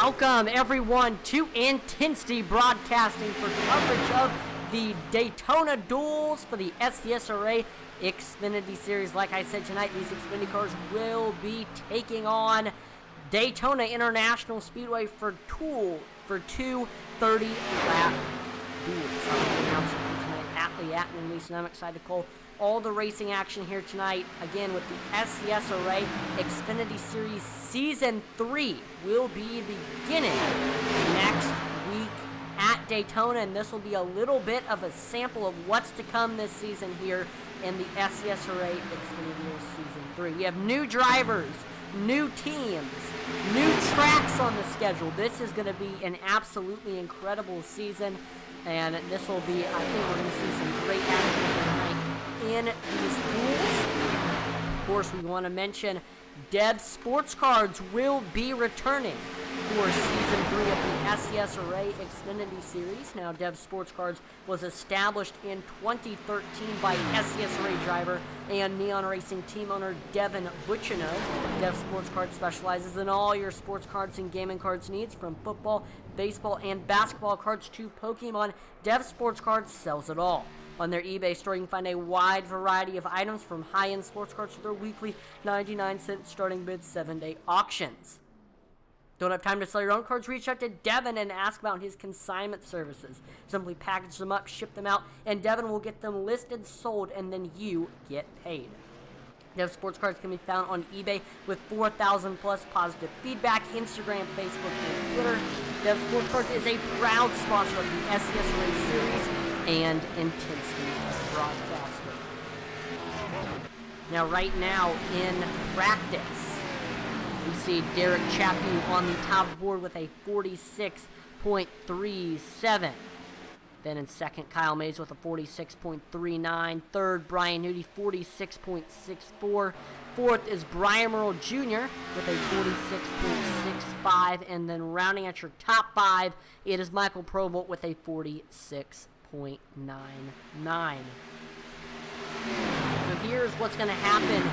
Welcome everyone to Intensity Broadcasting for coverage of the Daytona Duels for the SCSRA Xfinity Series. Like I said, tonight these Xfinity cars will be taking on Daytona International Speedway for two 30-lap duels. I'm announcing tonight at and Lisa, and I'm excited to call all the racing action here tonight. Again, with the SCSRA Xfinity Series Season 3 will be beginning next week at Daytona, and this will be a little bit of a sample of what's to come this season here in the SCSRA Xfinity Duels Season 3. We have new drivers, new teams, new tracks on the schedule. This is going to be an absolutely incredible season, and this will be, I think we're going to see some great action tonight in these duels. Of course, we want to mention Dev Sports Cards will be returning for Season 3 of the SCSRA Xfinity Series. Now, Dev Sports Cards was established in 2013 by SCSRA driver and Neon Racing team owner Devin Butchino. Dev Sports Cards specializes in all your sports cards and gaming cards needs, from football, baseball, and basketball cards to Pokemon. Dev Sports Cards sells it all. On their eBay store, you can find a wide variety of items, from high-end sports cards to their weekly 99-cent starting bid 7-day auctions. Don't have time to sell your own cards? Reach out to Devin and ask about his consignment services. Simply package them up, ship them out, and Devin will get them listed, sold, and then you get paid. Dev Sports Cards can be found on eBay with 4,000 plus positive feedback, Instagram, Facebook, and Twitter. Dev Sports Cards is a proud sponsor of the SCSRA Series and Intensity Broadcasting. Now, right now in practice, we see Derek Chaput on the top board with a 46.37. Then in second, Kyle Mays with a 46.39. Third, Brian Nudie, 46.64. Fourth is Brian Merle Jr. with a 46.65. And then rounding at your top five, it is Michael Provolt with a 46.99. So here's what's going to happen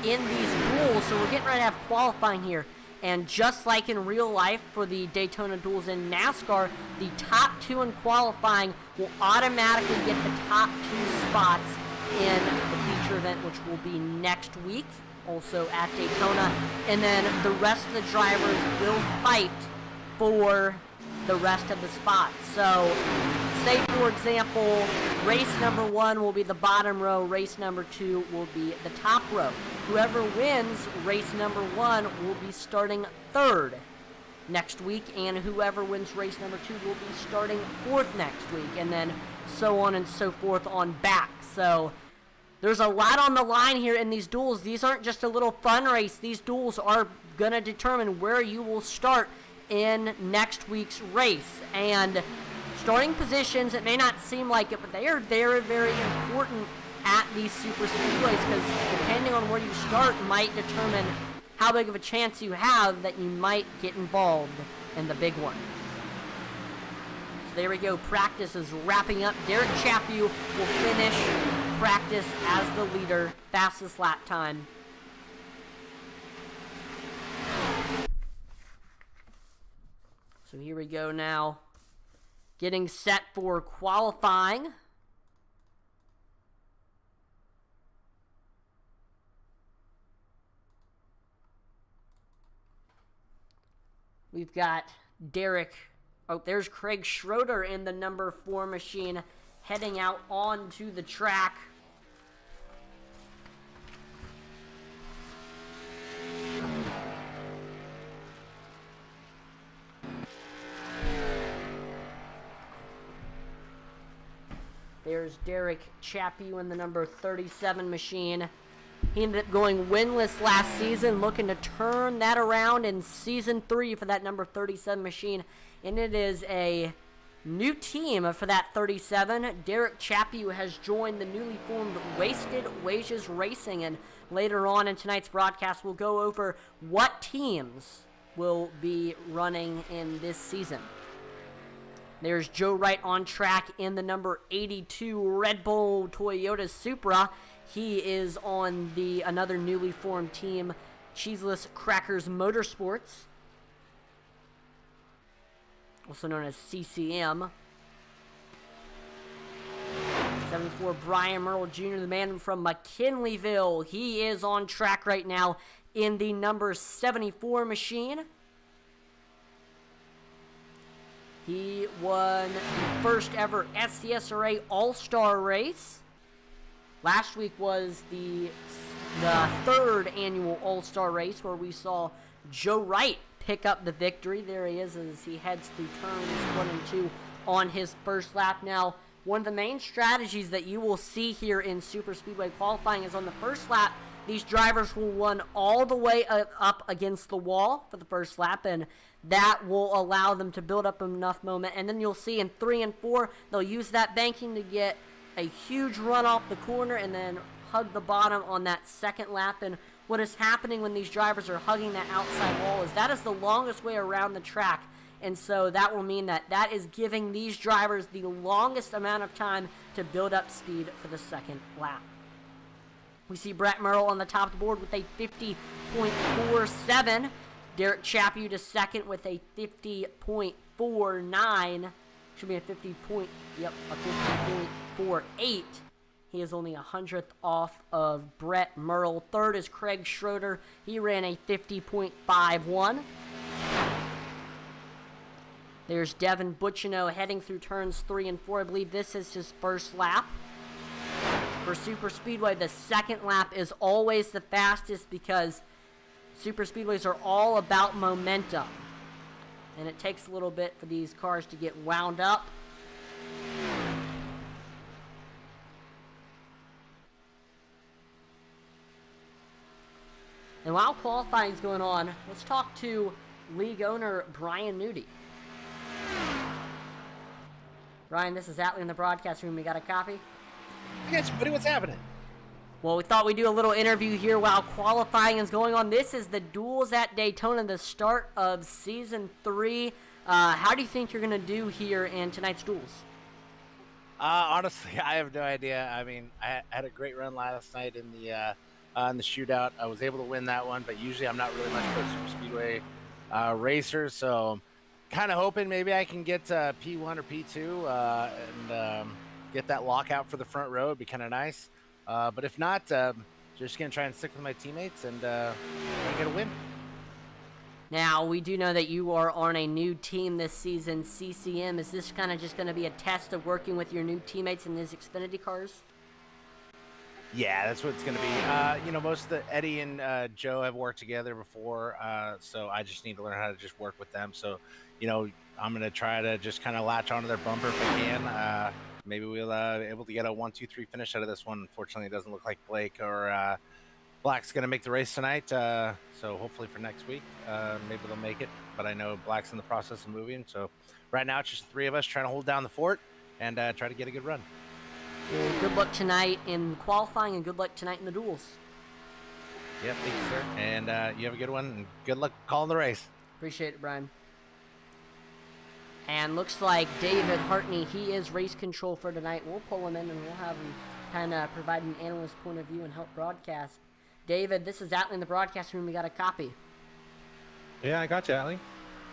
in these duels. So we're getting ready to have qualifying here. And just like in real life for the Daytona Duels in NASCAR, the top two in qualifying will automatically get the top two spots in the feature event, which will be next week, also at Daytona. And then the rest of the drivers will fight for the rest of the spots. So, say for example, race number 1 will be the bottom row, race number 2 will be the top row. Whoever wins race number 1 will be starting 3rd next week, and whoever wins race number 2 will be starting 4th next week, and then so on and so forth on back. So there's a lot on the line here in these duels. These aren't just a little fun race. These duels are going to determine where you will start in next week's race. And starting positions, it may not seem like it, but they are very, very important at these super speedways, because depending on where you start might determine how big of a chance you have that you might get involved in the big one. So there we go. Practice is wrapping up. Derek Chaput will finish practice as the leader. Fastest lap time. So here we go now. Getting set for qualifying. We've got Derek. Oh, there's Craig Schroeder in the number 4 machine heading out onto the track. There's Derek Chaput in the number 37 machine. He ended up going winless last season, looking to turn that around in Season 3 for that number 37 machine. And it is a new team for that 37. Derek Chaput has joined the newly formed Wasted Wages Racing. And later on in tonight's broadcast, we'll go over what teams will be running in this season. There's Joe Wright on track in the number 82 Red Bull Toyota Supra. He is on the another newly formed team, Cheeseless Crackers Motorsports. also known as CCM. 74, Brian Merle Jr., the man from McKinleyville. He is on track right now in the number 74 machine. He won the first ever SCSRA All-Star race. Last week was the third annual All-Star race where we saw Joe Wright pick up the victory. There he is as he heads through turns 1 and 2 on his first lap. Now, one of the main strategies that you will see here in Super Speedway qualifying is on the first lap, these drivers will run all the way up against the wall for the first lap, and that will allow them to build up enough momentum. And then you'll see in 3 and 4, they'll use that banking to get a huge run off the corner and then hug the bottom on that second lap. And what is happening when these drivers are hugging that outside wall is that is the longest way around the track. And so that will mean that is giving these drivers the longest amount of time to build up speed for the second lap. We see Brett Merle on the top of the board with a 50.47. Derek Chappie to second with a 50.49. Should be a 50.48. He is only 100th off of Brett Merle. Third is Craig Schroeder. He ran a 50.51. There's Devin Butchino heading through turns 3 and 4. I believe this is his first lap. For Super Speedway, the second lap is always the fastest because Super Speedways are all about momentum. And it takes a little bit for these cars to get wound up. And while qualifying is going on, let's talk to league owner Brian Nudie. Ryan, this is Atlee in the broadcast room. We got a copy? I got you, buddy. What's happening? Well, we thought we'd do a little interview here while qualifying is going on. This is the Duels at Daytona, the start of Season 3. How do you think you're going to do here in tonight's Duels? Honestly, I have no idea. I mean, I had a great run last night in the shootout. I was able to win that one, but usually I'm not really much for a Super Speedway racer, so kind of hoping maybe I can get P1 or P2 and get that lockout for the front row. It'd be kind of nice. But if not, just going to try and stick with my teammates and try to get a win. Now, we do know that you are on a new team this season, CCM. Is this kind of just going to be a test of working with your new teammates in these Xfinity cars? Yeah, that's what it's going to be. Most of the Eddie and Joe have worked together before, so I just need to learn how to just work with them. So, I'm going to try to just kind of latch onto their bumper if I can. Maybe we'll be able to get a 1-2-3 finish out of this one. Unfortunately, it doesn't look like Blake or Black's going to make the race tonight. So hopefully for next week, maybe they'll make it. But I know Black's in the process of moving. So right now it's just the 3 of us trying to hold down the fort and try to get a good run. Well, good luck tonight in qualifying and good luck tonight in the Duels. Yep, thank you, sir. And you have a good one and good luck calling the race. Appreciate it, Brian. And looks like David Hartney, he is race control for tonight. We'll pull him in and we'll have him kind of provide an analyst point of view and help broadcast. David, this is Atlee in the broadcast room. We got a copy. Yeah, I got you, Atlee.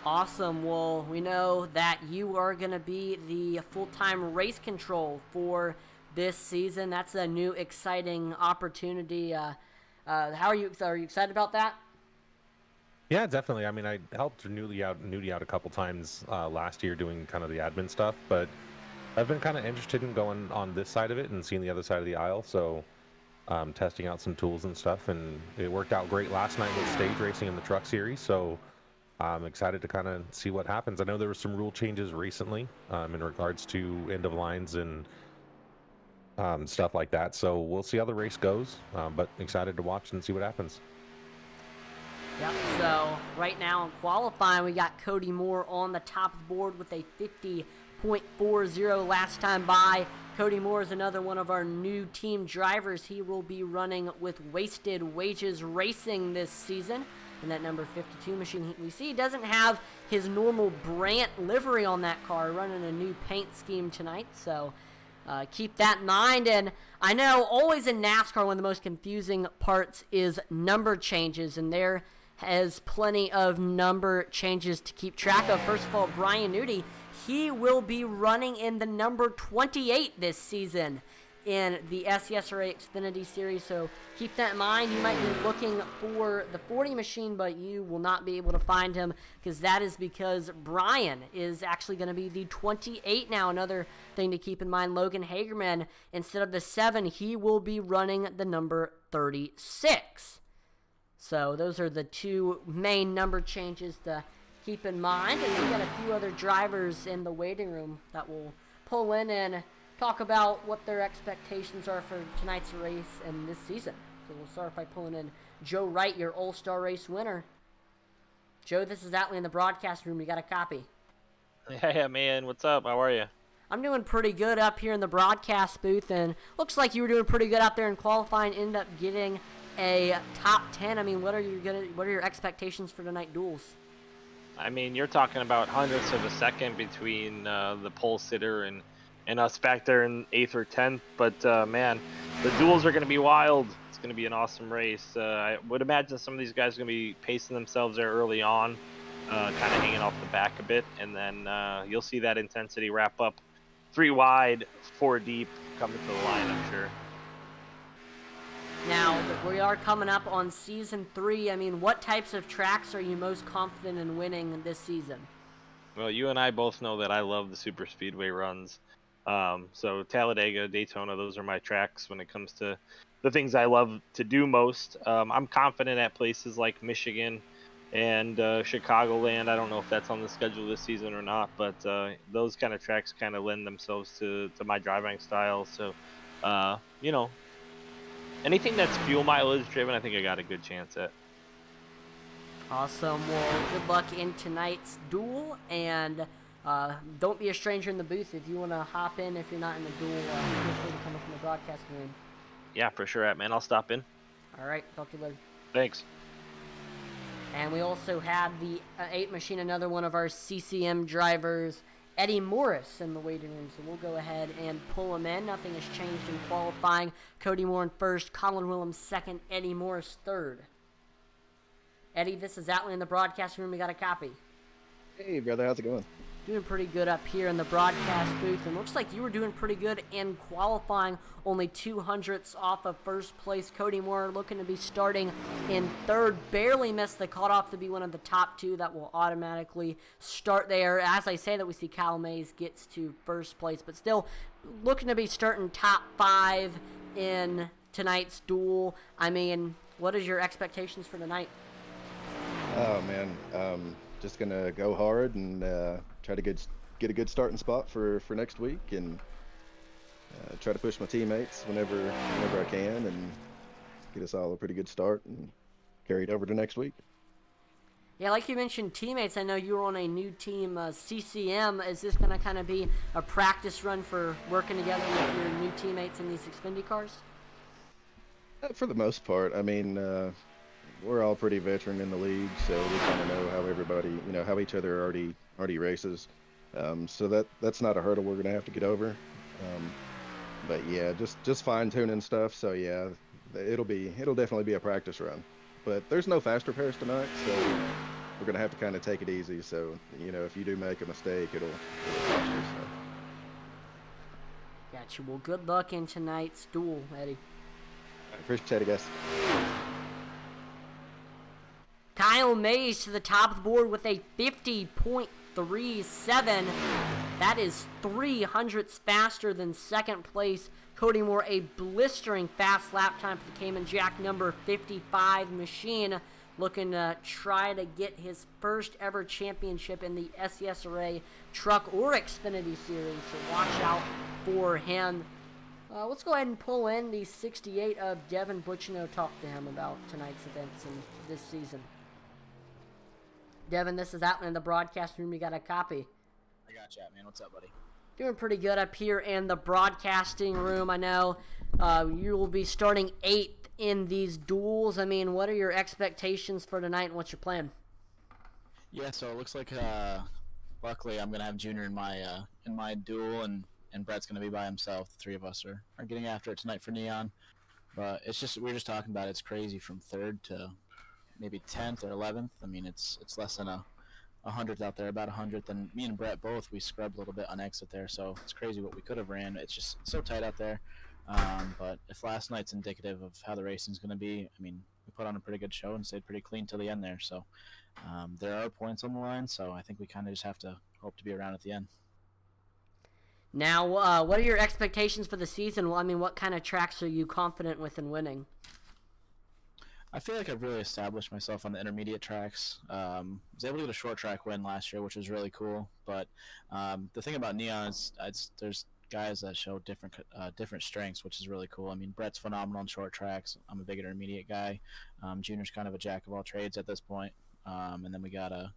Awesome. Well, we know that you are going to be the full-time race control for this season. That's a new, exciting opportunity. How are you? Are you excited about that? Yeah, definitely. I mean, I helped Nudie out a couple times last year doing kind of the admin stuff, but I've been kind of interested in going on this side of it and seeing the other side of the aisle, so testing out some tools and stuff, and it worked out great last night with stage racing in the truck series, so I'm excited to kind of see what happens. I know there were some rule changes recently in regards to end of lines and stuff like that, so we'll see how the race goes, but excited to watch and see what happens. Yep, so right now in qualifying, we got Cody Moore on the top of the board with a 50.40 last time by. Cody Moore is another one of our new team drivers. He will be running with Wasted Wages Racing this season. And that number 52 machine we see doesn't have his normal Brandt livery on that car, running a new paint scheme tonight, so keep that in mind. And I know always in NASCAR one of the most confusing parts is number changes, and there has plenty of number changes to keep track of. First of all, Brian Nudie, he will be running in the number 28 this season in the SCSRA Xfinity Series, so keep that in mind. You might be looking for the 40 machine, but you will not be able to find him, because that is because Brian is actually going to be the 28 now. Another thing to keep in mind, Logan Hagerman, instead of the 7, he will be running the number 36. So those are the two main number changes to keep in mind, and we got a few other drivers in the waiting room that will pull in and talk about what their expectations are for tonight's race and this season. So we'll start by pulling in Joe Wright, your All-Star Race winner. Joe, this is Atlee in the broadcast room. You got a copy? Yeah, man. What's up? How are you? I'm doing pretty good up here in the broadcast booth, and looks like you were doing pretty good out there in qualifying. Ended up getting a top 10. I mean, what are your expectations for tonight duels? I mean, you're talking about hundredths of a second between the pole sitter and us back there in 8th or 10th. But, man, the duels are going to be wild. It's going to be an awesome race. I would imagine some of these guys are going to be pacing themselves there early on, kind of hanging off the back a bit. And then you'll see that intensity wrap up 3 wide, 4 deep, coming to the line, I'm sure. Now, we are coming up on Season 3. I mean, what types of tracks are you most confident in winning this season? Well, you and I both know that I love the super speedway runs. So Talladega, Daytona, those are my tracks when it comes to the things I love to do most. I'm confident at places like Michigan and Chicagoland. I don't know if that's on the schedule this season or not, but those kind of tracks kind of lend themselves to my driving style. So, you know, anything that's fuel mileage driven, I think I got a good chance at. Awesome. Well, good luck in tonight's duel, and don't be a stranger in the booth. If you want to hop in, if you're not in the duel, feel free to come up in the broadcast room. Yeah, for sure, man. I'll stop in. All right. Talk to you later. Thanks. And we also have the 8 machine, another one of our CCM drivers, Eddie Morris, in the waiting room. So we'll go ahead and pull him in. Nothing has changed in qualifying. Cody Moore in first, Colin Williams second, Eddie Morris third. Eddie, this is Atlee in the broadcast room. We got a copy. Hey, brother. How's it going? Doing pretty good up here in the broadcast booth, and looks like you were doing pretty good in qualifying, only 200ths off of first place. Cody Moore looking to be starting in third, barely missed the cutoff to be one of the top 2 that will automatically start there. As I say that, we see Kyle Mays gets to first place, but still looking to be starting top 5 in tonight's duel. I mean, what is your expectations for tonight? Oh, man. Just going to go hard and try to get a good starting spot for next week, and try to push my teammates whenever I can, and get us all a pretty good start and carry it over to next week. Yeah, like you mentioned, teammates, I know you were on a new team, CCM. Is this going to kind of be a practice run for working together with your new teammates in these Xfinity cars? For the most part. I mean, we're all pretty veteran in the league, so we kind of know how everybody, how each other already races. So that's not a hurdle we're gonna have to get over. But yeah, just fine tuning stuff. So yeah, it'll definitely be a practice run. But there's no fast repairs tonight, so we're gonna have to kind of take it easy. So if you do make a mistake, it'll cost you. So. Gotcha. Well, good luck in tonight's duel, Eddie. I appreciate it, guys. Kyle Mays to the top of the board with a 50.37. That is 300ths faster than second place. Cody Moore, a blistering fast lap time for the Cayman Jack number 55 machine, looking to try to get his first ever championship in the SCSRA Truck or Xfinity Series. So watch out for him. Let's go ahead and pull in the 68 of Devin Butchino, talk to him about tonight's events and this season. Devin, this is Atlee in the broadcast room. You got a copy? I got you, man. What's up, buddy? Doing pretty good up here in the broadcasting room. I know you will be starting 8th in these duels. I mean, what are your expectations for tonight, and what's your plan? Yeah, so it looks like luckily I'm gonna have Junior in my duel, and Brett's gonna be by himself. The 3 of us are getting after it tonight for Neon. But it's just we're just talking about it's crazy from 3rd to maybe 10th or 11th. I mean, it's less than a 100th out there, about 100th. And me and Brett both, we scrubbed a little bit on exit there, so it's crazy what we could have ran. It's just so tight out there. But if last night's indicative of how the racing's going to be, I mean, we put on a pretty good show and stayed pretty clean till the end there. So there are points on the line, so I think we kind of just have to hope to be around at the end. Now, what are your expectations for the season? Well, I mean, what kind of tracks are you confident with in winning? I feel like I've really established myself on the intermediate tracks. Was able to get a short track win last year, which was really cool. But the thing about Neon is there's guys that show different strengths, which is really cool. I mean, Brett's phenomenal on short tracks. I'm a big intermediate guy. Junior's kind of a jack of all trades at this point. And then we got a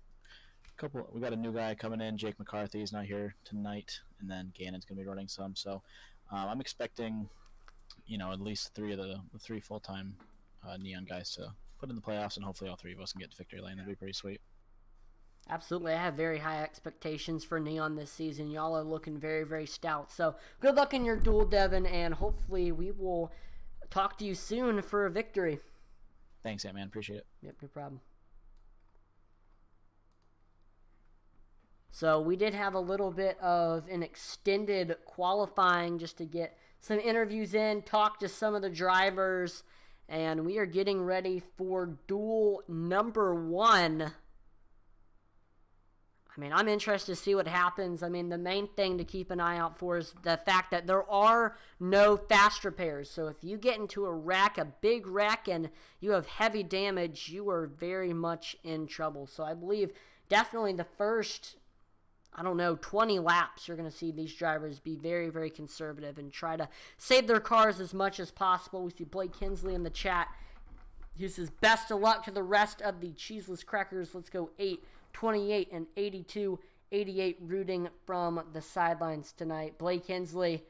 new guy coming in. Jake McCarthy's not here tonight, and then Gannon's gonna be running some. So I'm expecting, at least three of the three full-time Neon guys to put in the playoffs, and hopefully all three of us can get to victory lane. That'd be pretty sweet. Absolutely. I have very high expectations for Neon this season. Y'all are looking very, very stout. So good luck in your duel, Devin, and hopefully we will talk to you soon for a victory. Thanks, man. Appreciate it. Yep, no problem. So we did have a little bit of an extended qualifying just to get some interviews in, talk to some of the drivers, and we are getting ready for duel number 1. I mean, I'm interested to see what happens. I mean, the main thing to keep an eye out for is the fact that there are no fast repairs. So if you get into a wreck, a big wreck, and you have heavy damage, you are very much in trouble. So I believe definitely the first, 20 laps, you're going to see these drivers be very, very conservative and try to save their cars as much as possible. We see Blake Kinsley in the chat. He says, best of luck to the rest of the Cheeseless Crackers. Let's go 8, 28, and 82, 88 rooting from the sidelines tonight. Blake Kinsley,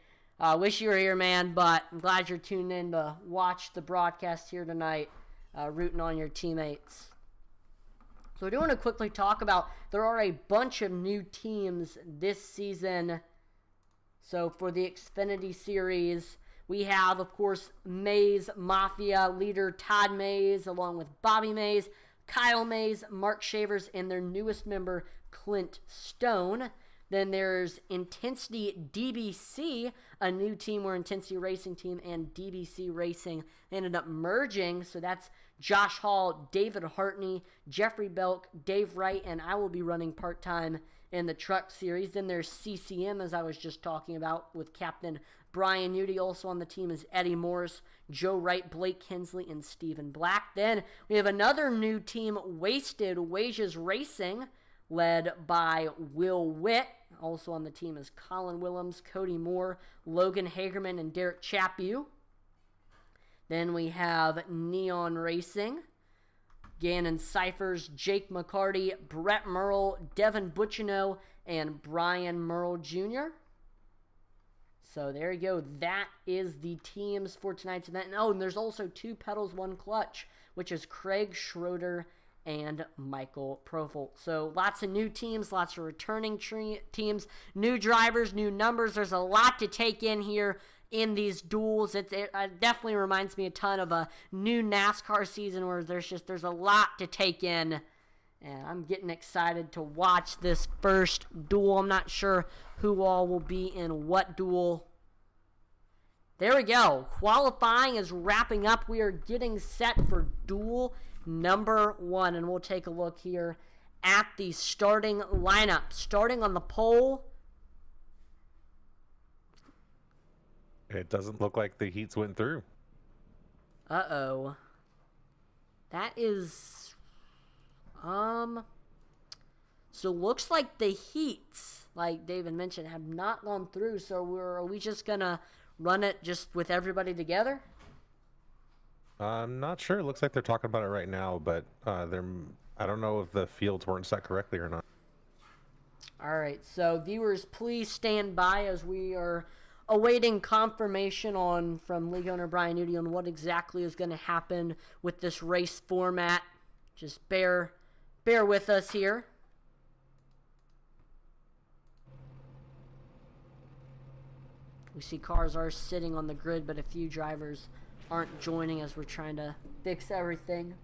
wish you were here, man, but I'm glad you're tuned in to watch the broadcast here tonight, rooting on your teammates. So we're going to quickly talk about, there are a bunch of new teams this season. So for the Xfinity Series, we have, of course, Mays Mafia leader Todd Mays, along with Bobby Mays, Kyle Mays, Mark Shavers, and their newest member, Clint Stone. Then there's Intensity DBC, a new team where Intensity Racing Team and DBC Racing ended up merging. So that's Josh Hall, David Hartney, Jeffrey Belk, Dave Wright, and I will be running part-time in the truck series. Then there's CCM, as I was just talking about, with Captain Brian Nudie. Also on the team is Eddie Morris, Joe Wright, Blake Kinsley, and Stephen Black. Then we have another new team, Wasted Wages Racing, led by Will Witt. Also on the team is Colin Willems, Cody Moore, Logan Hagerman, and Derek Chapu. Then we have Neon Racing, Gannon Cyphers, Jake McCarty, Brett Merle, Devin Butchino, and Brian Merle Jr. So there you go. That is the teams for tonight's event. And there's also 2 pedals, 1 clutch, which is Craig Schroeder and Michael Profolt. So lots of new teams, lots of returning teams, new drivers, new numbers. There's a lot to take in here in these duels. It definitely reminds me a ton of a new NASCAR season where there's a lot to take in. And I'm getting excited to watch this first duel. I'm not sure who all will be in what duel. There we go. Qualifying is wrapping up. We are getting set for duel number 1. And we'll take a look here at the starting lineup. Starting on the pole. It doesn't look like the heats went through. Uh-oh. That is... So looks like the heats, like David mentioned, have not gone through. So are we just gonna run it just with everybody together? I'm not sure. It looks like they're talking about it right now, but I don't know if the fields weren't set correctly or not. All right. So viewers, please stand by as we are awaiting confirmation from league owner Brian Nudie on what exactly is going to happen with this race format. Just bear with us here. We see cars are sitting on the grid, but a few drivers aren't joining as we're trying to fix everything.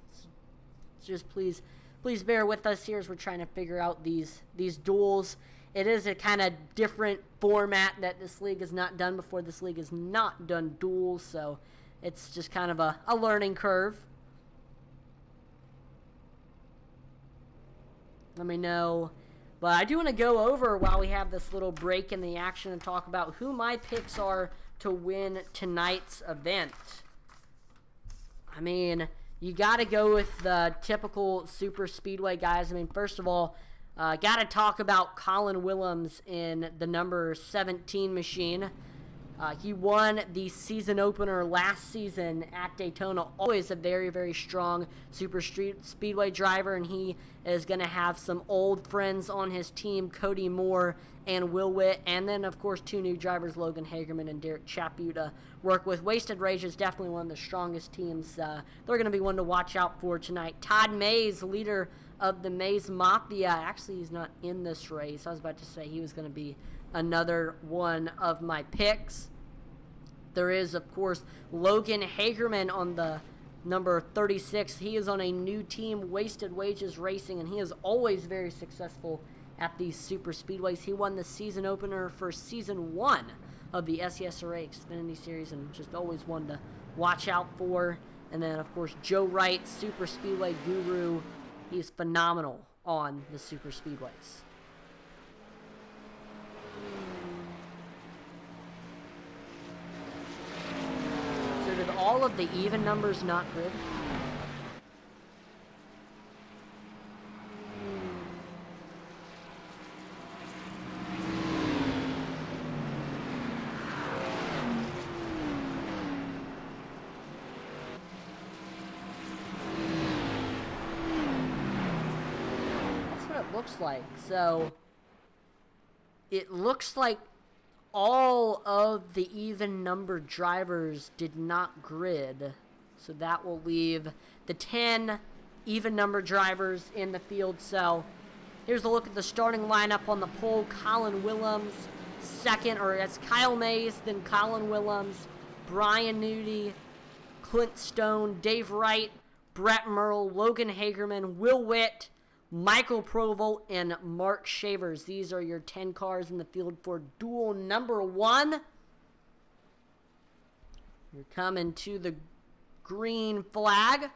just please bear with us here as we're trying to figure out these duels. It is a kind of different format that this league has not done before. This league has not done duels, so it's just kind of a learning curve. Let me know. But I do want to go over, while we have this little break in the action, and talk about who my picks are to win tonight's event. I mean, you got to go with the typical super speedway guys. I mean, first of all, got to talk about Colin Willems in the number 17 machine. He won the season opener last season at Daytona. Always a very, very strong super speedway driver, and he is going to have some old friends on his team, Cody Moore and Will Witt, and then, of course, 2 new drivers, Logan Hagerman and Derek Chapu, to work with. Wasted Rage is definitely one of the strongest teams. They're going to be one to watch out for tonight. Todd Mays, leader of the Mays Mafia. Actually, he's not in this race. I was about to say he was going to be another one of my picks. There is, of course, Logan Hagerman on the number 36. He is on a new team, Wasted Wages Racing, and he is always very successful at these super speedways. He won the season opener for season 1 of the SCSRA Xfinity Series, and just always one to watch out for. And then, of course, Joe Wright, super speedway guru. He's phenomenal on the super speedways. So did all of the even numbers not grid? Looks like. So it looks like all of the even numbered drivers did not grid, so that will leave the 10 even numbered drivers in the field. So here's a look at the starting lineup on the pole. Colin Willems second, or that's Kyle Mays, then Colin Willems, Brian Nudie, Clint Stone, Dave Wright, Brett Merle, Logan Hagerman, Will Witt, Michael Provolt, and Mark Shavers. These are your 10 cars in the field for duel number 1. You're coming to the green flag.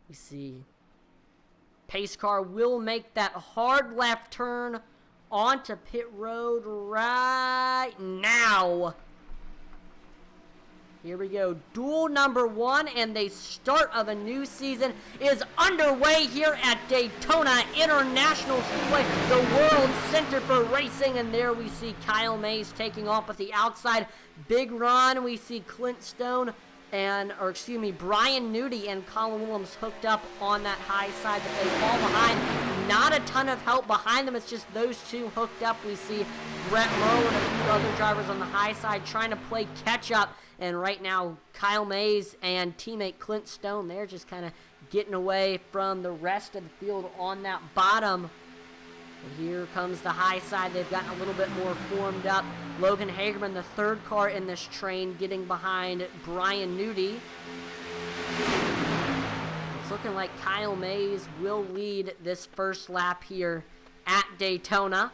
You see pace car will make that hard left turn onto pit road right now. Here we go. Duel number 1, and the start of a new season is underway here at Daytona International Speedway, the World Center for Racing. And there we see Kyle Mays taking off at the outside. Big run. We see Clint Stone Brian Nudie and Colin Willems hooked up on that high side, but they fall behind. Not a ton of help behind them. It's just those two hooked up. We see Brett Merle and a few other drivers on the high side trying to play catch up. And right now, Kyle Mays and teammate Clint Stone, they're just kind of getting away from the rest of the field on that bottom. And here comes the high side. They've gotten a little bit more formed up. Logan Hagerman, the third car in this train, getting behind Brian Nudie. It's looking like Kyle Mays will lead this first lap here at Daytona.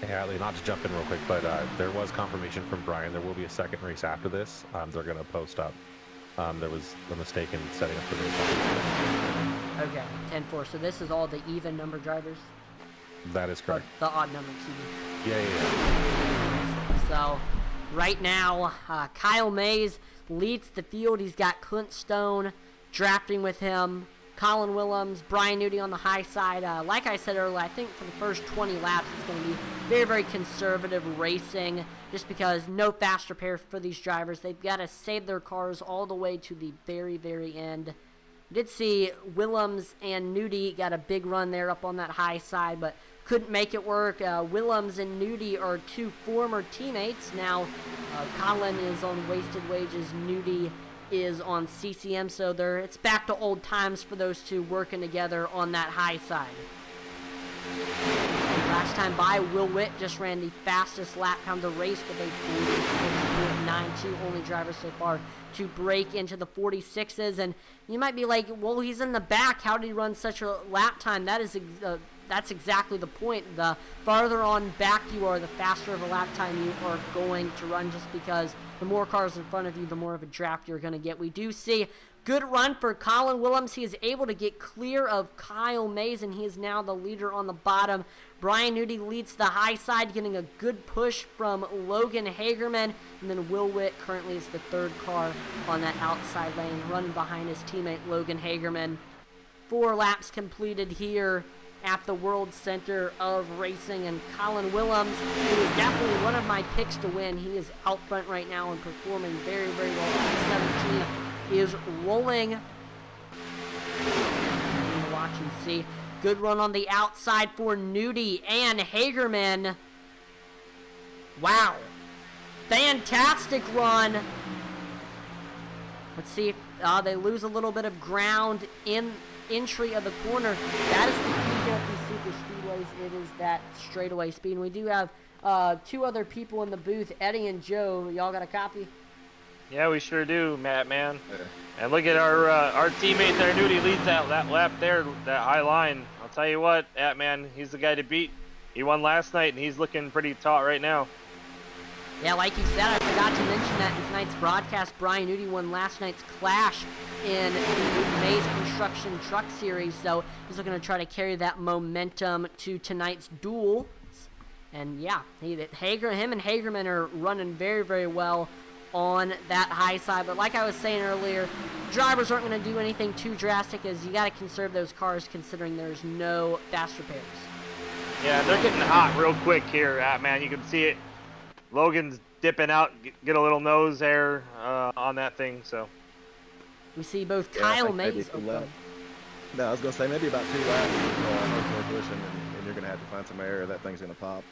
Hey, Ali, not to jump in real quick, but there was confirmation from Brian. There will be a second race after this. They're going to post up. There was a mistake in setting up the race. Okay, 10-4. So this is all the even number drivers? That is correct. Or the odd number, excuse me. Yeah. So right now, Kyle Mays leads the field. He's got Clint Stone drafting with him. Colin Willems, Brian Nudie on the high side. Like I said earlier, I think for the first 20 laps, it's going to be very, very conservative racing, just because no fast repair for these drivers. They've got to save their cars all the way to the very, very end. We did see Willems and Nudie got a big run there up on that high side, but couldn't make it work. Willems and Nudie are two former teammates. Now, Colin is on Wasted Wages, Nudie is on CCM, so it's back to old times for those two working together on that high side. Last time by, Will Witt just ran the fastest lap time of the race with a 49.92, only driver so far to break into the 46s. And you might be like, well, he's in the back. How did he run such a lap time? That's exactly the point. The farther on back you are, the faster of a lap time you are going to run, just because the more cars in front of you, the more of a draft you're going to get. We do see good run for Colin Willems. He is able to get clear of Kyle Mays, and he is now the leader on the bottom. Brian Nudie leads the high side, getting a good push from Logan Hagerman, and then Will Witt currently is the third car on that outside lane, running behind his teammate Logan Hagerman. 4 laps completed here at the World Center of Racing, and Colin Willems, who is definitely one of my picks to win. He is out front right now and performing very, very well. 17 is rolling. Watch and see. Good run on the outside for Nudie and Hagerman. Wow. Fantastic run. Let's see if they lose a little bit of ground in entry of the corner. That is the key of these super speedways. It is that straightaway speed. And we do have 2 other people in the booth, Eddie and Joe. Y'all got a copy? Yeah, we sure do, Matt, man. And look at our teammate there, Nudie, leads that lap there, that high line. I'll tell you what, man, he's the guy to beat. He won last night, and he's looking pretty taut right now. Yeah, like you said, I forgot to mention that in tonight's broadcast, Brian Nudie won last night's Clash in the Mays Construction Truck Series, so he's looking to try to carry that momentum to tonight's Duels. And yeah, him and Hagerman are running very, very well on that high side. But like I was saying earlier, drivers aren't going to do anything too drastic, as you got to conserve those cars considering there's no fast repairs. Yeah, they're getting hot real quick here, man. You can see it. Logan's dipping out, get a little nose air on that thing. So we see both Kyle Mays. No, I was gonna say maybe about 2 laps more pushing, and you're gonna have to find some air. That thing's gonna pop.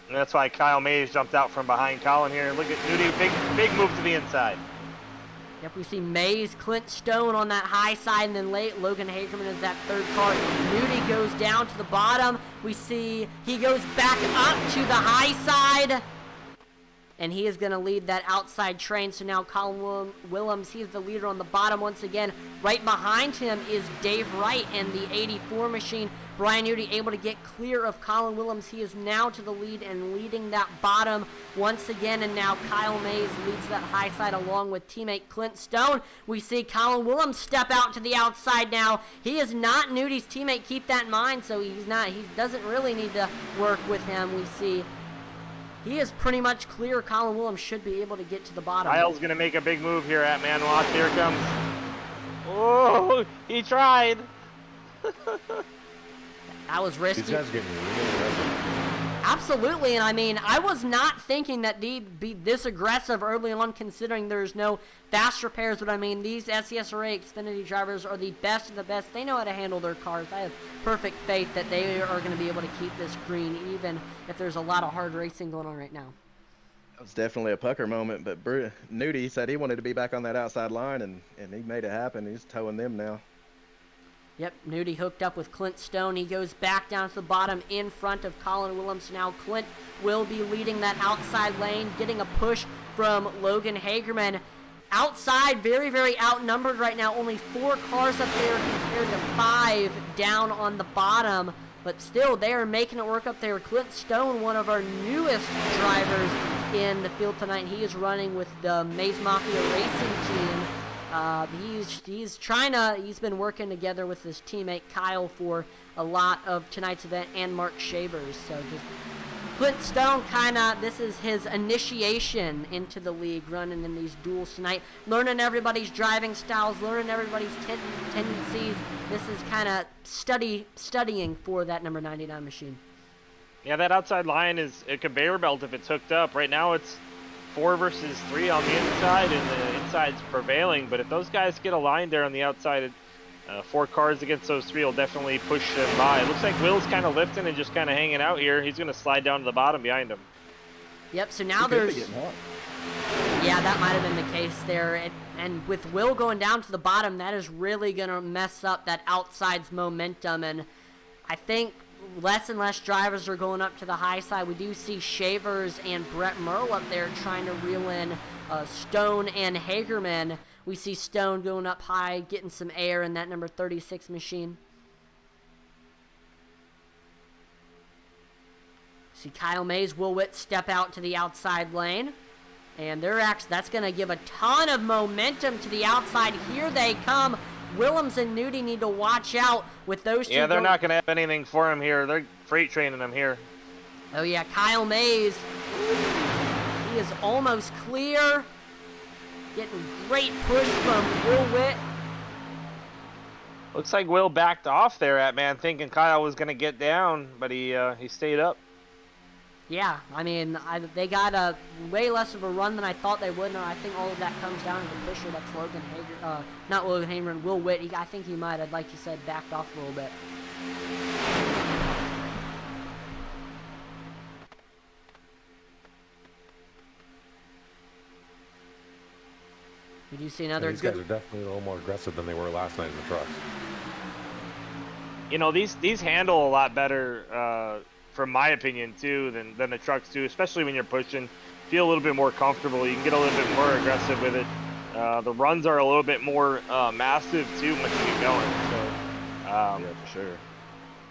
And that's why Kyle Mays jumped out from behind Colin here. Look at Nudie, big move to the inside. Yep, we see Mays, Clint Stone on that high side, and then late Logan Hagerman is that third car. Nudie goes down to the bottom. We see he goes back up to the high side, and he is going to lead that outside train. So now Colin Willems, he is the leader on the bottom once again. Right behind him is Dave Wright and the 84 machine. Brian Nudie able to get clear of Colin Willems. He is now to the lead and leading that bottom once again. And now Kyle Mays leads that high side along with teammate Clint Stone. We see Colin Willems step out to the outside now. He is not Nudie's teammate. Keep that in mind. So he doesn't really need to work with him. We see he is pretty much clear. Colin Willems should be able to get to the bottom. Kyle's going to make a big move here, man. Watch, here it comes. Oh, he tried. That was risky. These guys are getting really aggressive. Absolutely, and I mean, I was not thinking that they'd be this aggressive early on, considering there's no fast repairs, but I mean, these SCSRA Xfinity drivers are the best of the best. They know how to handle their cars. I have perfect faith that they are going to be able to keep this green, even if there's a lot of hard racing going on right now. That was definitely a pucker moment, but Nudie said he wanted to be back on that outside line, and he made it happen. He's towing them now. Yep, Nudie hooked up with Clint Stone. He goes back down to the bottom in front of Colin Willems. Now Clint will be leading that outside lane, getting a push from Logan Hagerman. Outside, very, very outnumbered right now. Only 4 cars up there compared to 5 down on the bottom. But still, they are making it work up there. Clint Stone, one of our newest drivers in the field tonight. He is running with the Maze Mafia Racing team. He's been working together with his teammate Kyle for a lot of tonight's event, and Mark Shavers. So just Clint Stone this is his initiation into the league, running in these duels tonight, learning everybody's driving styles, learning everybody's tendencies. This is kind of studying for that number 99 machine. Yeah, that outside line is a conveyor belt if it's hooked up. Right now it's 4 versus 3 on the inside, and the inside's prevailing. But if those guys get a line there on the outside, 4 cars against those 3 will definitely push them by. It looks like Will's kind of lifting and just kind of hanging out here. He's going to slide down to the bottom behind him. Yep, so now there's... Yeah, that might have been the case there. And with Will going down to the bottom, that is really going to mess up that outside's momentum. And I think less and less drivers are going up to the high side. We do see Shavers and Brett Merle up there trying to reel in Stone and Hagerman. We see Stone going up high, getting some air in that number 36 machine. See Kyle Mays, Will Witt step out to the outside lane. And that's going to give a ton of momentum to the outside. Here they come. Willems and Nudie need to watch out with those two. Yeah, they're not going to have anything for him here. They're freight training him here. Oh, yeah, Kyle Mays. He is almost clear. Getting great push from Will Witt. Looks like Will backed off there at man, thinking Kyle was going to get down, but he stayed up. Yeah, I mean, they got a way less of a run than I thought they would, and I think all of that comes down to the pusher. That's Logan Hager, not Logan Hagerman, Will Witt. I think he might have, like you said, backed off a little bit. We do see another these good... guys are definitely a little more aggressive than they were last night in the trucks. You know, these handle a lot better, from my opinion, too, than the trucks do, especially when you're pushing. Feel a little bit more comfortable. You can get a little bit more aggressive with it. The runs are a little bit more massive, too, once you get going. So, Yeah, for sure.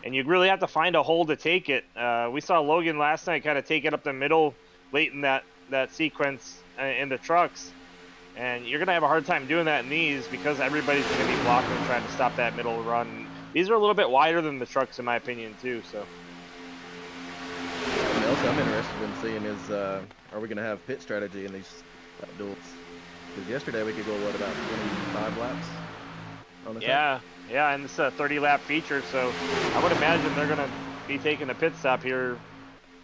and you really have to find a hole to take it. We saw Logan last night kind of take it up the middle late in that sequence in the trucks. And you're going to have a hard time doing that in these because everybody's going to be blocking and trying to stop that middle run. These are a little bit wider than the trucks, in my opinion, too. So. What else I'm interested in seeing is, are we going to have pit strategy in these duels? Because yesterday we could go, what, about 25 laps on the track? Yeah, and it's a 30-lap feature, so I would imagine they're going to be taking a pit stop here,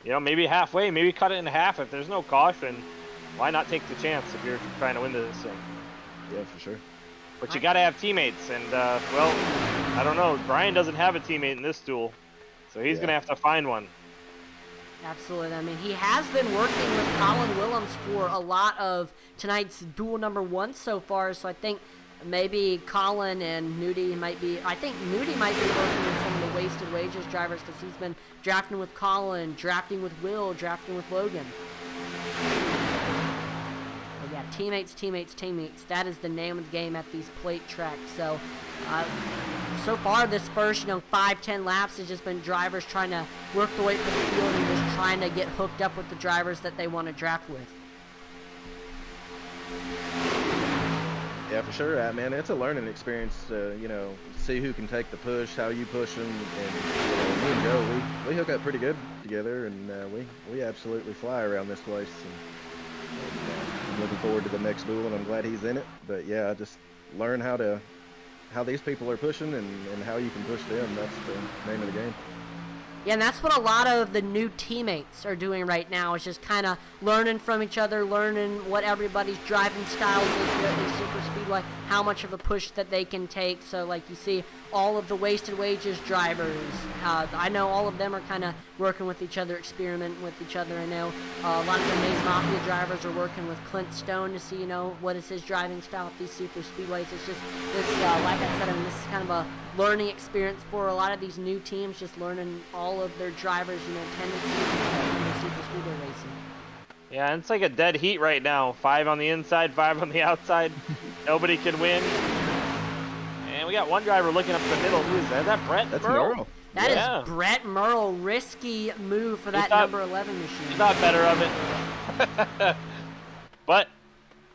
you know, maybe halfway, maybe cut it in half. If there's no caution, why not take the chance if you're trying to win this thing? Yeah, for sure. But you got to have teammates, and, well, I don't know. Brian doesn't have a teammate in this duel, so he's going to have to find one. Absolutely. I mean, he has been working with Colin Willems for a lot of tonight's duel number 1 so far, so I think maybe Colin and Nudie might be, I think Nudie might be working with some of the wasted wages drivers because he's been drafting with Colin, drafting with Will, drafting with Logan. But yeah, teammates. That is the name of the game at these plate tracks. So, so far this first, 5-10 laps has just been drivers trying to work the way for the field and just trying to get hooked up with the drivers that they want to draft with. Yeah, for sure, man. It's a learning experience to, see who can take the push, how you push them, and me and Joe, we hook up pretty good together, and we absolutely fly around this place. And I'm looking forward to the next duel, and I'm glad he's in it. But yeah, just learn how these people are pushing and how you can push them. That's the name of the game. Yeah, and that's what a lot of the new teammates are doing right now, is just kind of learning from each other, learning what everybody's driving styles is in Super Speedway, how much of a push that they can take. So, like you see, all of the wasted wages drivers, I know all of them are kind of working with each other, experimenting with each other. I know a lot of the Maze Mafia drivers are working with Clint Stone to see, what is his driving style at these Super Speedways. It's just, like I said, this is kind of a learning experience for a lot of these new teams, just learning all of their drivers, tendencies in Super Speedway racing. Yeah, and it's like a dead heat right now. 5 on the inside, 5 on the outside. Nobody can win. And we got one driver looking up the middle. Who is that? Is that Brett? That's Merle? Merle. That is Brett Merle. Risky move for that number 11 machine. He thought better of it. But,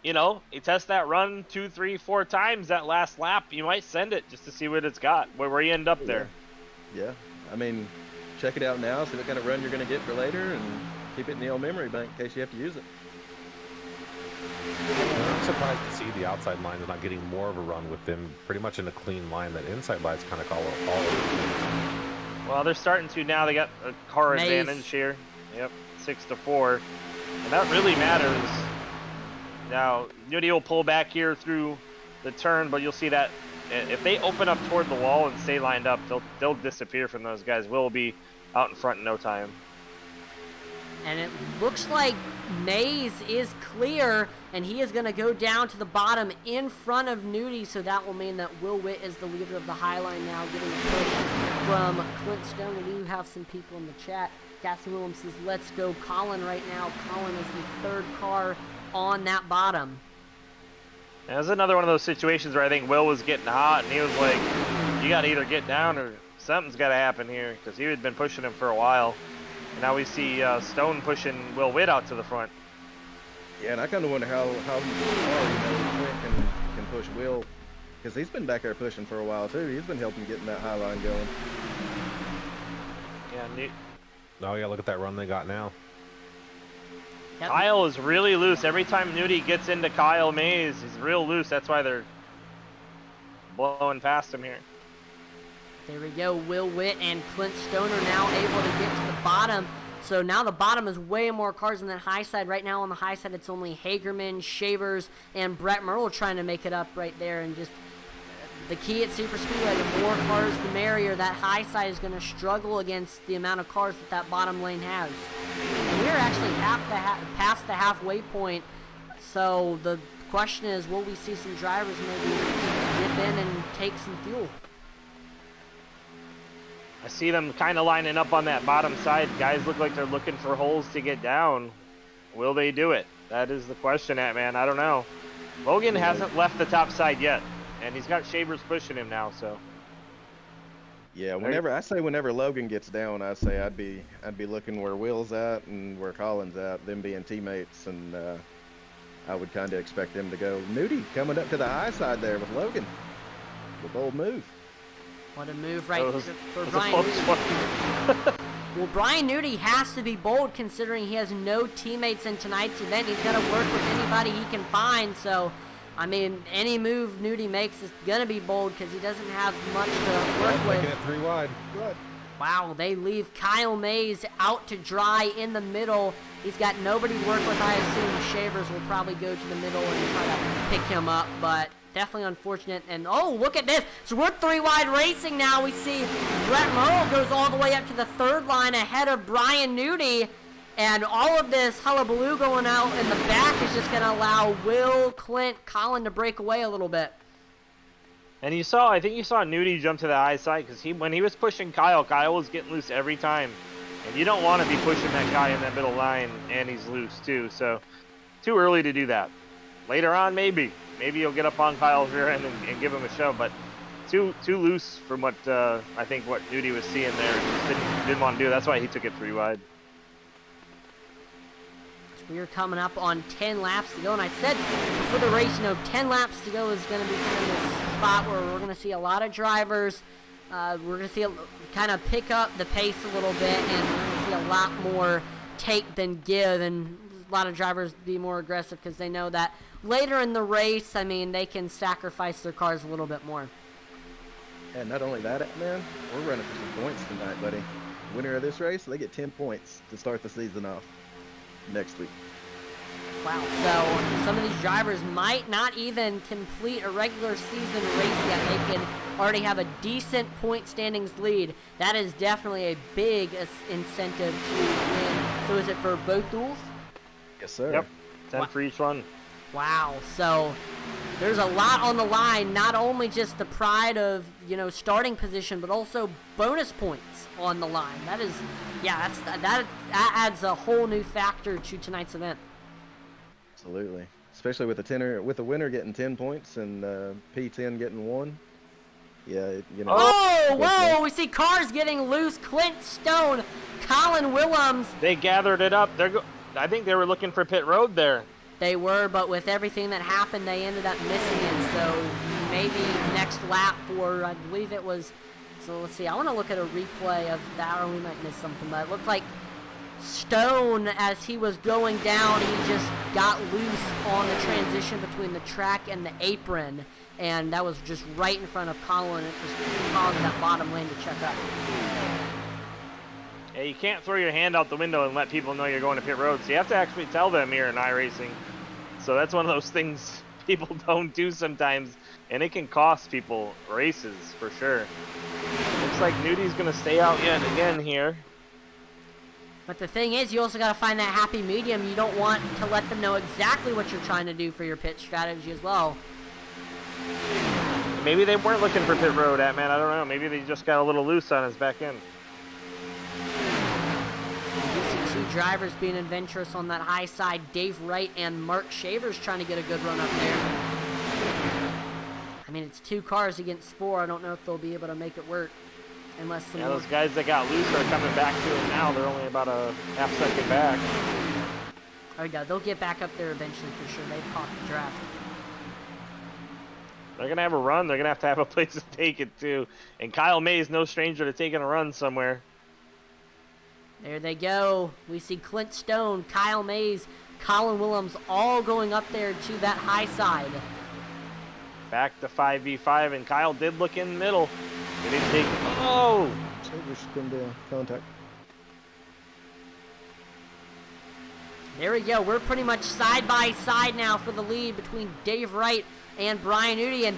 you test that run 2, 3, 4 times that last lap. You might send it just to see what it's got, where you end up there. Yeah. I mean, check it out now, see what kind of run you're going to get for later, and keep it in the old memory bank in case you have to use it. I'm surprised to see the outside lines not getting more of a run with them pretty much in a clean line. That inside line's kind of all over the place. Well, they're starting to now. They got a car advantage here. Yep, 6-4. And that really matters. Now, Nudie will pull back here through the turn, but you'll see that if they open up toward the wall and stay lined up, they'll disappear from those guys. Will be out in front in no time. And it looks like Mays is clear, and he is going to go down to the bottom in front of Nudie, so that will mean that Will Witt is the leader of the high line now, getting a push from Clint Stone. We do have some people in the chat. Cassie Williams says, let's go Colin right now. Colin is the third car on that bottom. That was another one of those situations where I think Will was getting hot, and he was like, you got to either get down or something's got to happen here, because he had been pushing him for a while. And now we see Stone pushing Will Witt out to the front. Yeah, and I kind of wonder how far, Clint can push Will, because he's been back there pushing for a while too. He's been helping getting that high line going. Yeah, Oh yeah, look at that run they got now. Yep. Kyle is really loose. Every time Nudie gets into Kyle Mays, he's real loose. That's why they're blowing past him here. There we go. Will Witt and Clint Stone are now able to get to the bottom. So now the bottom is way more cars than the high side. Right now on the high side, it's only Hagerman, Shavers, and Brett Merle trying to make it up right there. And just the key at Super Speedway, the more cars, the merrier. That high side is going to struggle against the amount of cars that bottom lane has. And we're actually past the halfway point. So the question is, will we see some drivers maybe dip in and take some fuel? I see them kind of lining up on that bottom side. Guys look like they're looking for holes to get down. Will they do it? That is the question, man. I don't know. Logan hasn't left the top side yet, and he's got Shavers pushing him now. So yeah, whenever Logan gets down, I say I'd be looking where Will's at and where Colin's at, them being teammates, and I would kind of expect them to go. Nudie coming up to the high side there with Logan. The bold move. What a move right for Brian close Nudie. Well, Brian Nudie has to be bold considering he has no teammates in tonight's event. He's got to work with anybody he can find. So, I mean, any move Nudie makes is going to be bold because he doesn't have much to work with. Making it 3 wide. Good. Wow, they leave Kyle Mays out to dry in the middle. He's got nobody to work with. I assume Shavers will probably go to the middle and try to pick him up, but definitely unfortunate. And oh, look at this. So we're 3 wide racing now. We see Brett Merle goes all the way up to the third line ahead of Brian Nudie. And all of this hullabaloo going out in the back is just going to allow Will, Clint, Colin to break away a little bit. And I think you saw Nudie jump to the high side because when he was pushing Kyle was getting loose every time. And you don't want to be pushing that guy in that middle line, and he's loose too. So too early to do that. Later on, maybe you'll get up on Kyle's rear end and give him a shove, but too loose from what I think what Nudie was seeing there. Just didn't want to do. That's why he took it 3 wide. We're coming up on 10 laps to go, and I said before the race, 10 laps to go is going to be kind of this spot where we're going to see a lot of drivers. We're going to see kind of pick up the pace a little bit, and we're going to see a lot more take than give, and a lot of drivers be more aggressive because they know that later in the race, I mean, they can sacrifice their cars a little bit more. And not only that, man, we're running for some points tonight, buddy. Winner of this race, they get 10 points to start the season off next week. Wow, so some of these drivers might not even complete a regular season race yet. They can already have a decent point standings lead. That is definitely a big incentive to win. So is it for both duels? Yes, sir. Yep, 10 for each one. Wow, so there's a lot on the line, not only just the pride of, starting position, but also bonus points on the line. That is, that adds a whole new factor to tonight's event. Absolutely. Especially with the winner getting 10 points and P10 getting 1. Yeah, Oh, whoa, we see cars getting loose. Clint Stone, Colin Willems. They gathered it up. I think they were looking for pit road there. They were, but with everything that happened, they ended up missing it. So maybe next lap for, I believe it was, so let's see. I want to look at a replay of that, or we might miss something. But it looked like Stone, as he was going down, he just got loose on the transition between the track and the apron. And that was just right in front of Colin. It just caused that bottom lane to check up. Yeah, you can't throw your hand out the window and let people know you're going to pit road. So you have to actually tell them here in iRacing. So that's one of those things people don't do sometimes, and it can cost people races for sure. Looks like Nudie's going to stay out yet again here. But the thing is, you also got to find that happy medium. You don't want to let them know exactly what you're trying to do for your pit strategy as well. Maybe they weren't looking for pit road at, man. I don't know. Maybe they just got a little loose on his back end. You see two drivers being adventurous on that high side. Dave Wright and Mark Shavers trying to get a good run up there. I mean, it's 2 cars against 4. I don't know if they'll be able to make it work. Unless some Yeah, more... those guys that got loose are coming back to him now. They're only about a half-second back. Oh, yeah, they'll get back up there eventually for sure. They've caught the draft. They're going to have a run. They're going to have a place to take it, too. And Kyle May's no stranger to taking a run somewhere. There they go. We see Clint Stone, Kyle Mays, Colin Willems all going up there to that high side. Back to 5v5, and Kyle did look in the middle. He didn't take... Oh! Shavers come down. Contact. There we go. We're pretty much side by side now for the lead between Dave Wright and Brian Udy. And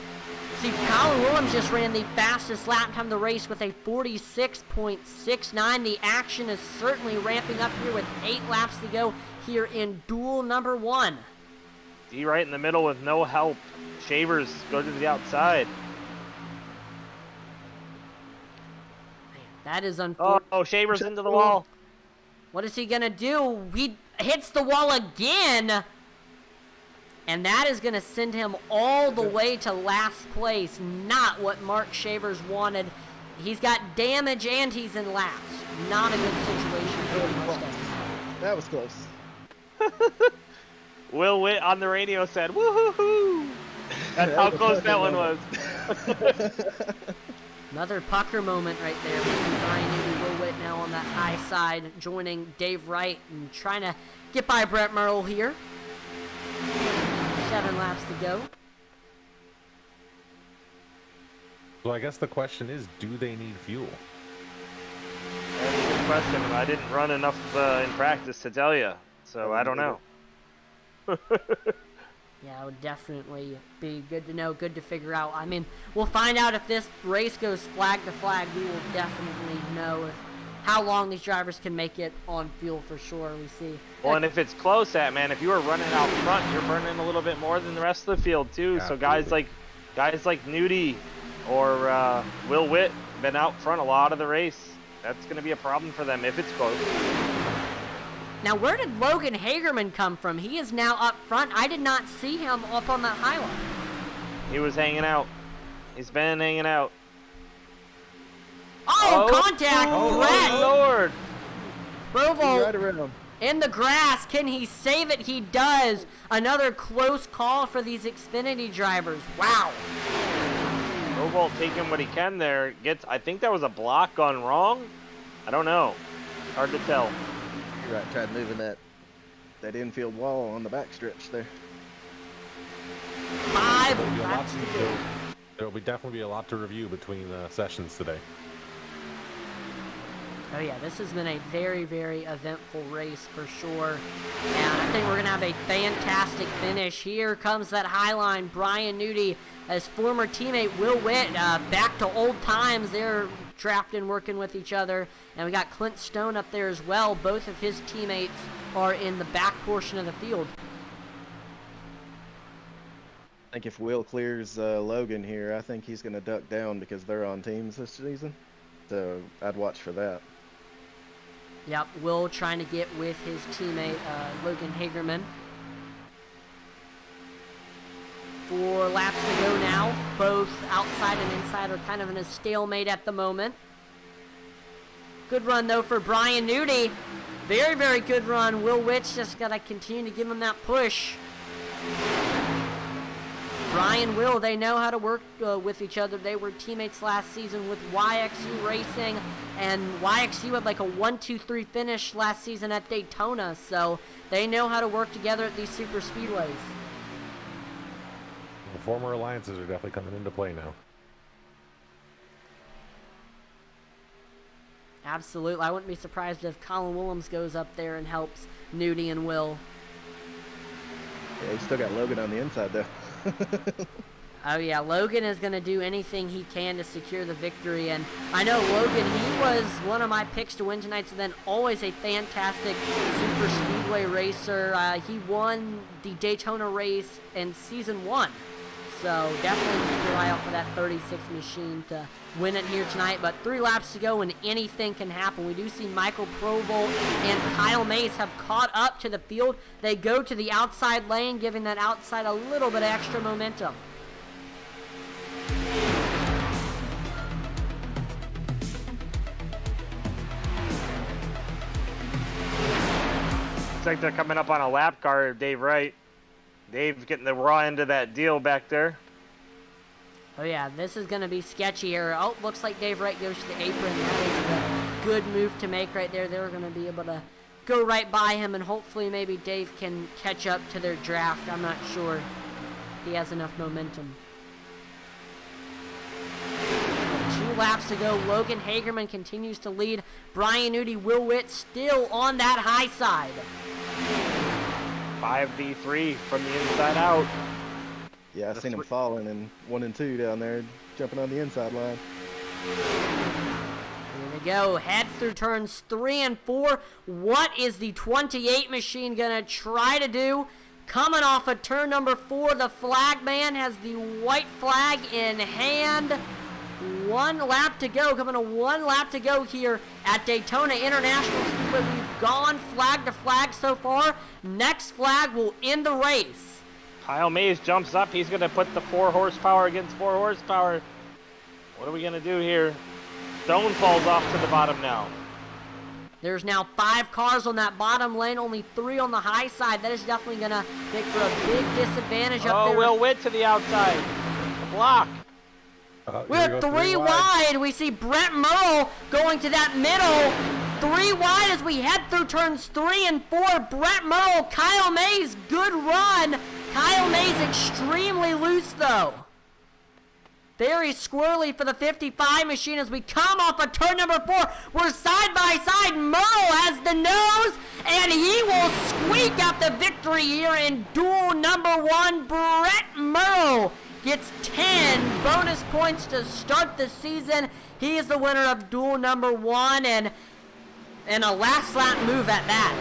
see, Colin Willems just ran the fastest lap time of the race with a 46.69. The action is certainly ramping up here with 8 laps to go here in duel number 1. D right in the middle with no help. Shavers go to the outside. Man, that is unfortunate. Oh, Shavers into the wall. What is he going to do? He hits the wall again. And that is going to send him all the way to last place. Not what Mark Shavers wanted. He's got damage and he's in last. Not a good situation for the Mustang. That was close. Will Witt on the radio said, "Woo-hoo-hoo!" That's how close that one was. Another pucker moment right there. We see Brian Udy, Will Witt now on that high side, joining Dave Wright and trying to get by Brett Merle here. 7 laps to go. So I guess the question is, do they need fuel? That's a good question. I didn't run enough in practice to tell you, so I don't know. Yeah, it would definitely be good to know, good to figure out. I mean, we'll find out if this race goes flag to flag. We will definitely know how long these drivers can make it on fuel for sure. We see. Well, and if it's close, man, if you were running out front, you're burning a little bit more than the rest of the field too. Yeah, so guys like Nudie or Will Witt been out front a lot of the race. That's going to be a problem for them if it's close. Now, where did Logan Hagerman come from? He is now up front. I did not see him up on that highline. He was hanging out. He's been hanging out. Oh, contact! Brett! Lord! Provo Right around. in the grass. Can he save it? He does. Another close call for these Xfinity drivers. Wow. Robolt taking what he can there. I think that was a block gone wrong. I don't know. Hard to tell. You're right. Tried moving that infield wall on the back stretch there. 5 There'll be a lot laps to go. There'll be definitely be a lot to review between sessions today. Oh yeah, this has been a very, very eventful race for sure. And I think we're going to have a fantastic finish. Here comes that high line, Brian Nudie, as former teammate Will Witt, back to old times. They're trapped and working with each other. And we got Clint Stone up there as well. Both of his teammates are in the back portion of the field. I think if Will clears Logan here, I think he's going to duck down because they're on teams this season. So I'd watch for that. Yep, Will trying to get with his teammate, Logan Hagerman. 4 laps to go now. Both outside and inside are kind of in a stalemate at the moment. Good run, though, for Brian Nudie. Very, very good run. Will Witt's just got to continue to give him that push. Brian, Will, they know how to work with each other. They were teammates last season with YXU Racing, and YXU had like a 1-2-3 finish last season at Daytona, so they know how to work together at these super speedways. The former alliances are definitely coming into play now. Absolutely. I wouldn't be surprised if Colin Willems goes up there and helps Nudie and Will. Yeah, he's still got Logan on the inside though. Oh yeah, Logan is going to do anything he can to secure the victory, and I know Logan, he was one of my picks to win tonight, so then always a fantastic super speedway racer. He won the Daytona race in season 1, So definitely keep your eye out for that 36 machine to win it here tonight. But 3 laps to go and anything can happen. We do see Michael Provo and Kyle Mays have caught up to the field. They go to the outside lane, giving that outside a little bit of extra momentum. Looks like they're coming up on a lap car of Dave Wright. Dave's getting the raw end of that deal back there. Oh yeah, this is going to be sketchy here. Oh, looks like Dave Wright goes to the apron. That is the good move to make right there. They're going to be able to go right by him, and hopefully maybe Dave can catch up to their draft. I'm not sure if he has enough momentum. 2 laps to go. Logan Hagerman continues to lead. Brian Nudie, Will Witt still on that high side. 5v3 from the inside out. Yeah, I've seen him falling in 1 and 2 down there, jumping on the inside line. Here we go. Head through turns 3 and 4. What is the 28 machine going to try to do? Coming off of turn number 4, the flag man has the white flag in hand. 1 lap to go. Coming to 1 lap to go here at Daytona International Speedway. We've gone flag to flag so far. Next flag will end the race. Kyle Mays jumps up. He's going to put the 4 horsepower against 4 horsepower. What are we going to do here? Stone falls off to the bottom now. There's now 5 cars on that bottom lane, only 3 on the high side. That is definitely going to make for a big disadvantage up there. Oh, Will Witt to the outside. The block. We're 3 wide. We see Brett Merle going to that middle. 3 wide as we head through turns 3 and 4. Brett Merle, Kyle Mays, good run. Kyle Mays extremely loose though. Very squirrely for the 55 machine as we come off of turn number 4. We're side by side. Merle has the nose, and he will squeak out the victory here in duel number 1. Brett Merle gets 10 bonus points to start the season. He is the winner of duel number 1, and a last lap move at that.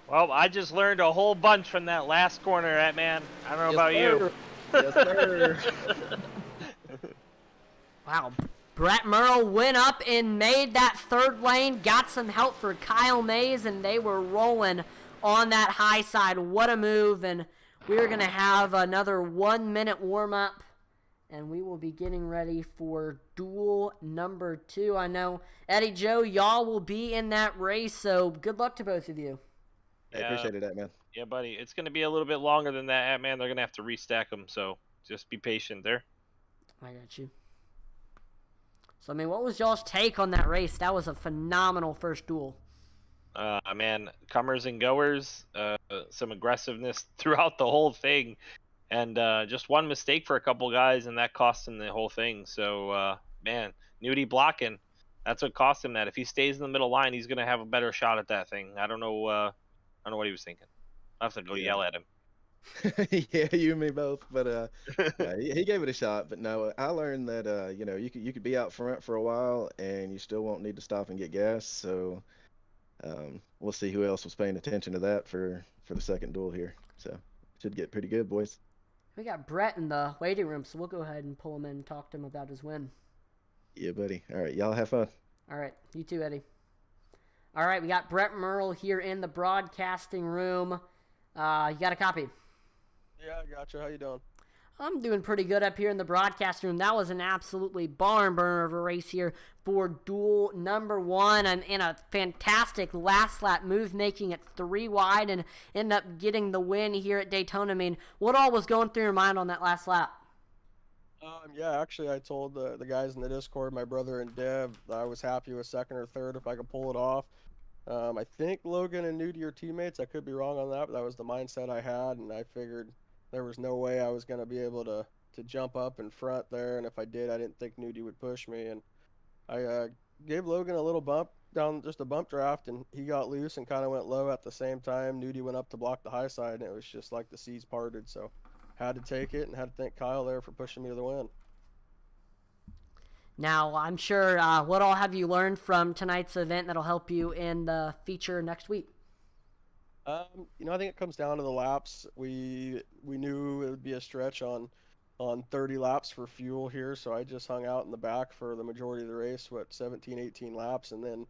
Well, I just learned a whole bunch from that last corner, man. I don't know about you. Yes, sir. Wow. Brett Merle went up and made that 3rd lane, got some help for Kyle Mays, and they were rolling on that high side. What a move, and we're going to have another 1-minute warm-up, and we will be getting ready for duel number 2. I know, Eddie Joe, y'all will be in that race, so good luck to both of you. I appreciate it, man. Yeah, buddy. It's going to be a little bit longer than that, man. They're going to have to restack them, so just be patient there. I got you. So, I mean, what was y'all's take on that race? That was a phenomenal first duel. Man, comers and goers, some aggressiveness throughout the whole thing, and just one mistake for a couple guys, and that cost him the whole thing. So, man, Nudie blocking, that's what cost him that. If he stays in the middle line, he's going to have a better shot at that thing. I don't know what he was thinking. I'll have to go yell at him. Yeah, you and me both. But yeah, he gave it a shot. But no, I learned that you could be out front for a while and you still won't need to stop and get gas. So we'll see who else was paying attention to that for the second duel here. So should get pretty good, boys. We got Brett in the waiting room, so we'll go ahead and pull him in and talk to him about his win. Yeah, buddy. All right, y'all have fun. All right, you too, Eddie. All right, we got Brett Merle here in the broadcasting room. You got a copy? Yeah, I got you. How you doing? I'm doing pretty good up here in the broadcast room. That was an absolutely barn burner of a race here for duel number 1. And in a fantastic last lap move, making it 3 wide and end up getting the win here at Daytona. I mean, what all was going through your mind on that last lap? Yeah, actually, I told the guys in the Discord, my brother and Dev, that I was happy with 2nd or 3rd if I could pull it off. I think Logan and Nudie are teammates. I could be wrong on that, but that was the mindset I had, and I figured there was no way I was going to be able to jump up in front there, and if I did, I didn't think Nudie would push me, and I gave Logan a little bump down, just a bump draft, and he got loose and kind of went low at the same time. Nudie went up to block the high side, and it was just like the seas parted, so had to take it and had to thank Kyle there for pushing me to the win. Now, I'm sure, what all have you learned from tonight's event that'll help you in the feature next week? I think it comes down to the laps. We knew it would be a stretch on 30 laps for fuel here, so I just hung out in the back for the majority of the race, 17, 18 laps, and then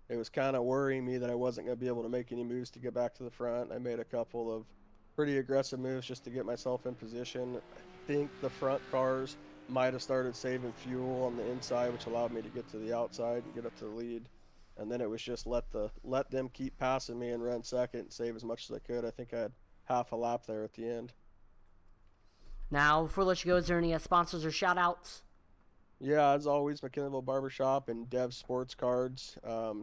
it was kind of worrying me that I wasn't going to be able to make any moves to get back to the front. I made a couple of pretty aggressive moves just to get myself in position. I think the front cars might have started saving fuel on the inside, which allowed me to get to the outside and get up to the lead. And then it was just let them keep passing me and run second and save as much as I could. I think I had half a lap there at the end. Now, before I let you go, is there any sponsors or shout outs? Yeah, as always, McKinneyville Barbershop and Dev Sports Cards.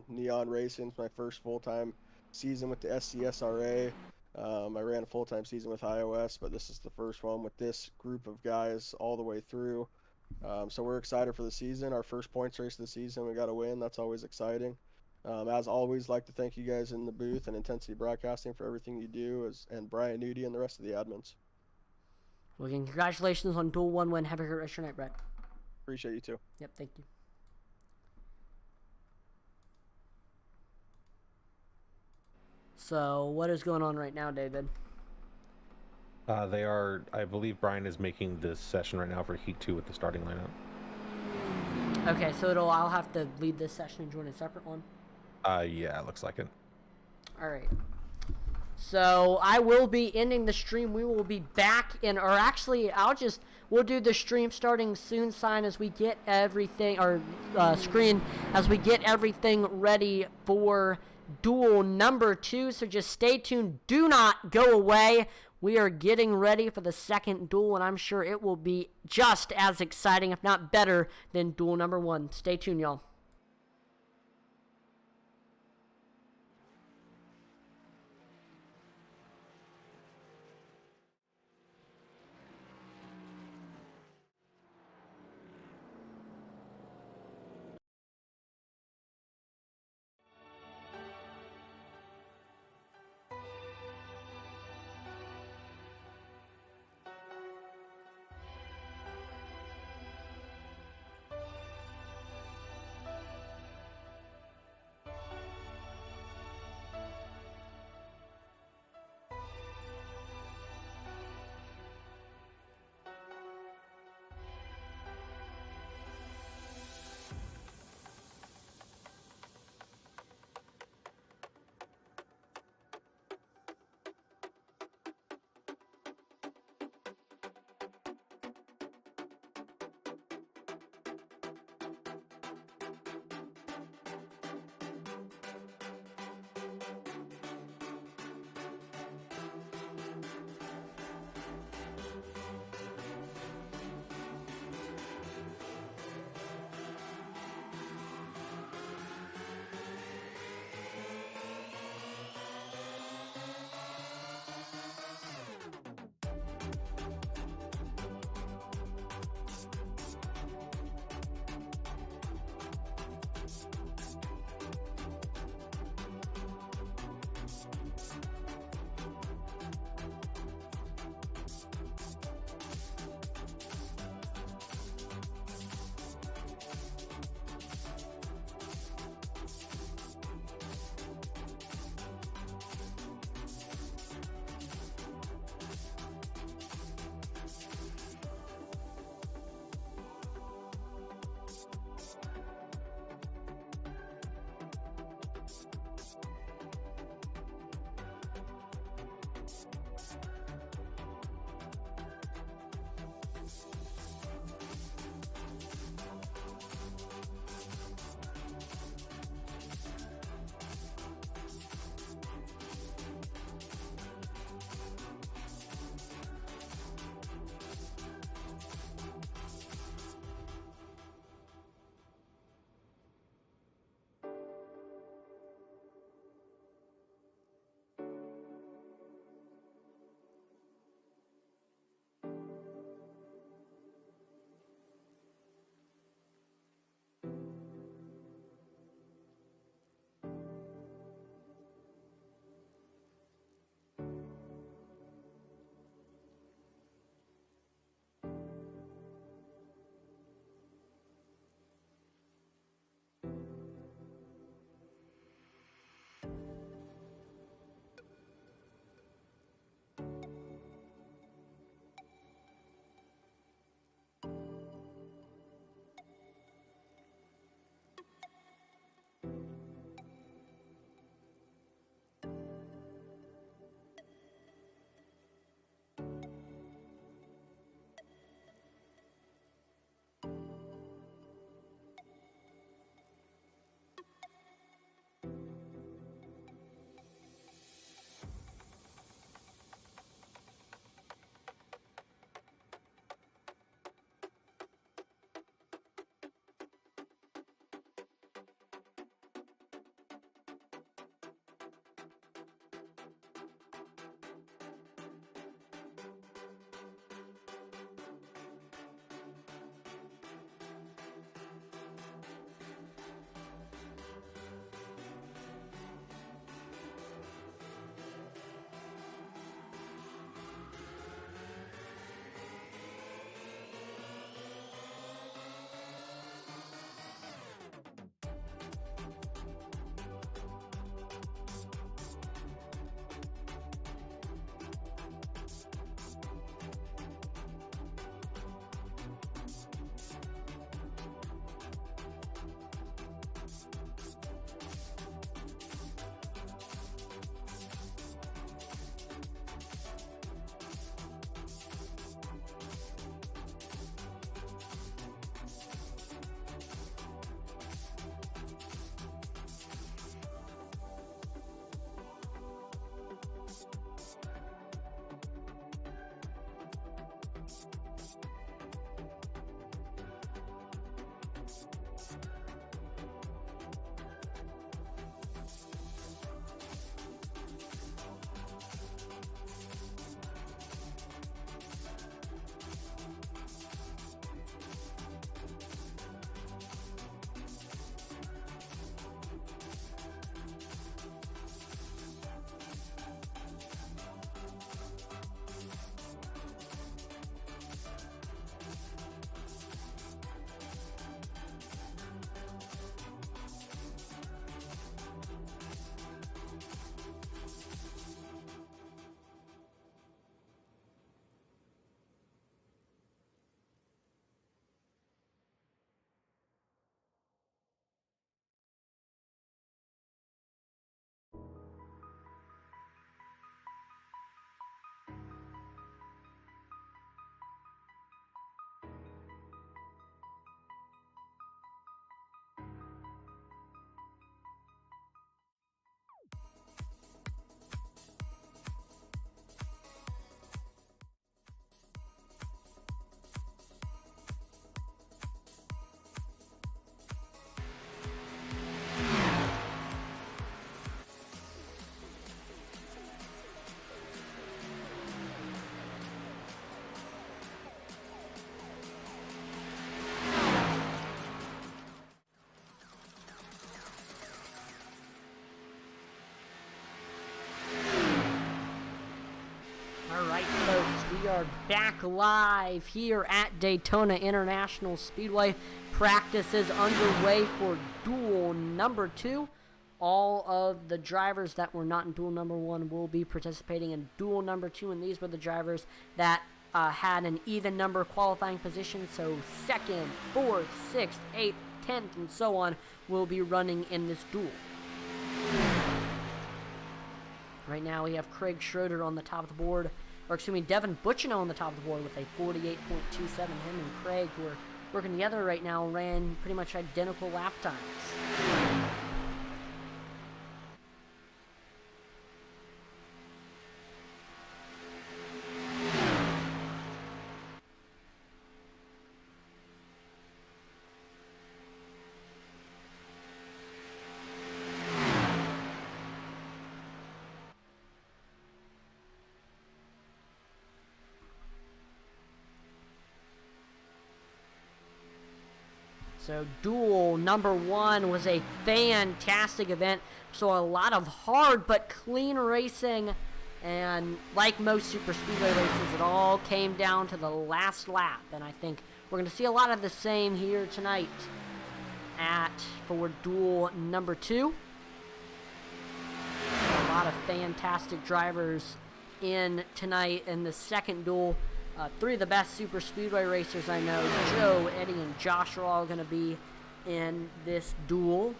Neon Racing's my first full-time season with the SCSRA. I ran a full-time season with iOS, but this is the first one with this group of guys all the way through. So we're excited for the season. Our first points race of the season. We got to win. That's always exciting. As always, like to thank you guys in the booth and Intensity Broadcasting for everything you do, and Brian Nudie and the rest of the admins. Well, again, congratulations on Duel 1 win. Have a great rest of your night, Brett. Appreciate you too. Yep, thank you. So, what is going on right now, David? They are, I believe Brian is making this session right now for Heat 2 with the starting lineup. Okay, so I'll have to lead this session and join a separate one? Yeah, it looks like it. All right. So I will be ending the stream. We will be back in, or actually, we'll do the stream starting soon, sign as we get everything, or screen as we get everything ready for Duel number 2. So just stay tuned. Do not go away. We are getting ready for the second duel, and I'm sure it will be just as exciting, if not better, than Duel number 1. Stay tuned, y'all. We are back live here at Daytona International Speedway. Practice is underway for duel number 2. All of the drivers that were not in duel number 1 will be participating in duel number 2, and these were the drivers that had an even number qualifying position, so 2nd, 4th, 6th, 8th, 10th, and so on will be running in this duel. Right now we have Craig Schroeder on the top of the board, or excuse me, Devin Butchino on the top of the board with a 48.27. Him and Craig, who are working together right now, ran pretty much identical lap times. So duel number 1 was a fantastic event. So a lot of hard but clean racing. And like most super speedway races, it all came down to the last lap. And I think we're going to see a lot of the same here tonight for duel number 2. A lot of fantastic drivers in tonight in the second duel. 3 of the best super speedway racers I know, Joe, Eddie, and Josh, are all going to be in this duel.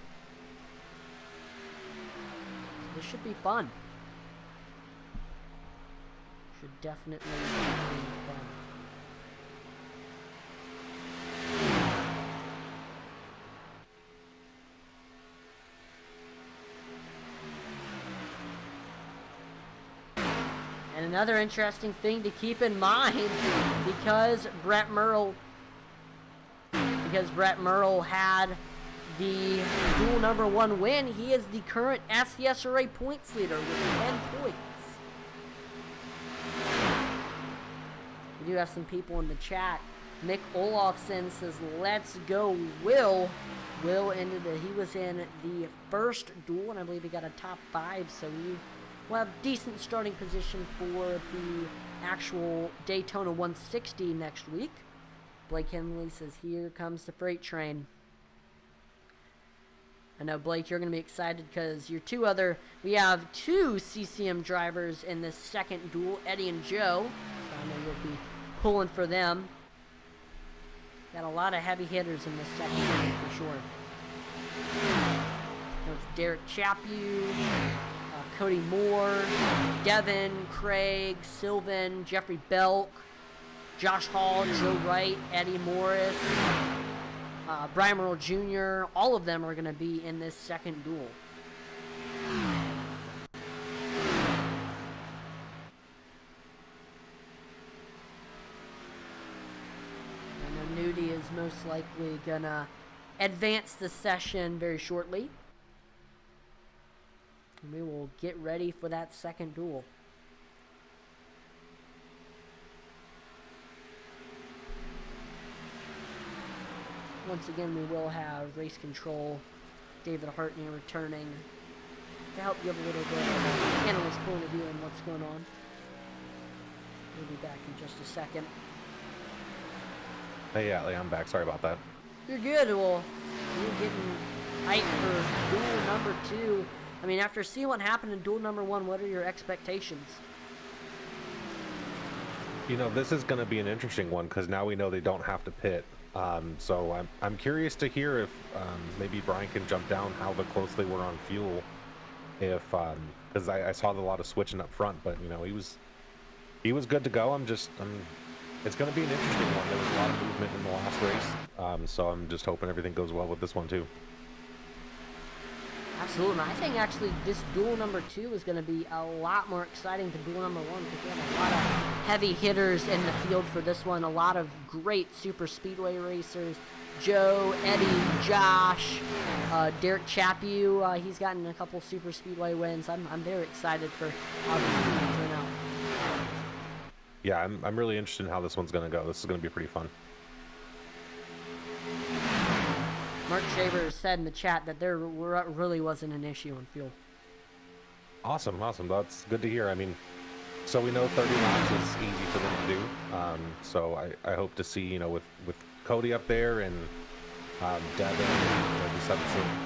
This should be fun. Should definitely be fun. And another interesting thing to keep in mind, because Brett Merle had the duel number 1 win, he is the current SCSRA points leader with 10 points. We do have some people in the chat. Mick Olofsson says, "Let's go, Will." Will he was in the first duel, and I believe he got a top 5, so he will have decent starting position for the actual Daytona 160 next week. Blake Henley says, "Here comes the freight train." I know, Blake, you're going to be excited because we have 2 CCM drivers in this second duel, Eddie and Joe. So I know you'll be pulling for them. Got a lot of heavy hitters in this second duel for sure. There's Derek Chaput, Cody Moore, Devin, Craig, Sylvan, Jeffrey Belk, Josh Hall, Joe Wright, Eddie Morris, Brian Merle Jr. All of them are going to be in this second duel. And then Nudie is most likely going to advance the session very shortly. We will get ready for that second duel. Once again, we will have race control, David Hartney returning to help give a little bit of an analyst point of view on what's going on. We'll be back in just a second. Hey, yeah, I'm back. Sorry about that. You're good. Well, you're getting hyped for duel number 2. I mean, after seeing what happened in duel number 1, what are your expectations? You know, this is going to be an interesting one because now we know they don't have to pit. So I'm curious to hear if maybe Brian can jump down how close they were on fuel. If because I saw a lot of switching up front, but you know he was good to go. It's going to be an interesting one. There was a lot of movement in the last race, so I'm just hoping everything goes well with this one too. Absolutely. I think actually this duel number 2 is going to be a lot more exciting than duel number 1 because we have a lot of heavy hitters in the field for this one. A lot of great super speedway racers. Joe, Eddie, Josh, Derek Chaput. He's gotten a couple super speedway wins. I'm very excited for how this is going to turn out. Yeah, I'm really interested in how this one's going to go. This is going to be pretty fun. Mark Shaver said in the chat that there really wasn't an issue on fuel. Awesome. That's good to hear. I mean, So we know 30 laps is easy for them to do. So I hope to see, with Cody up there and Devin and just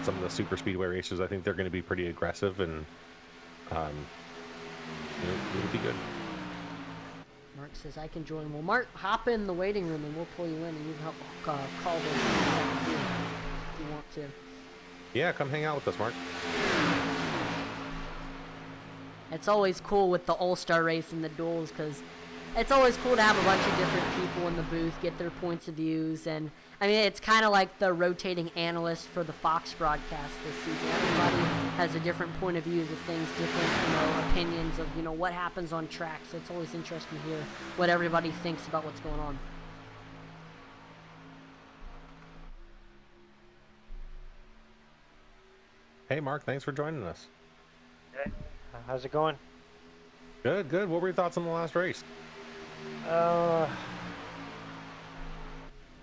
some of the super speedway racers. I think they're going to be pretty aggressive and it'll be good. Mark says I can join. Well, Mark, hop in the waiting room and we'll pull you in and you can help call those if you want to. Yeah, come hang out with us, Mark. It's always cool with the All-Star race and the duels because it's always cool to have a bunch of different people in the booth, get their points of views, and I mean, it's kind of like the rotating analyst for the Fox broadcast this season. Everybody has a different point of views of things, different, opinions of, what happens on track. So it's always interesting to hear what everybody thinks about what's going on. Hey, Mark, thanks for joining us. Hey, how's it going? Good, good. What were your thoughts on the last race?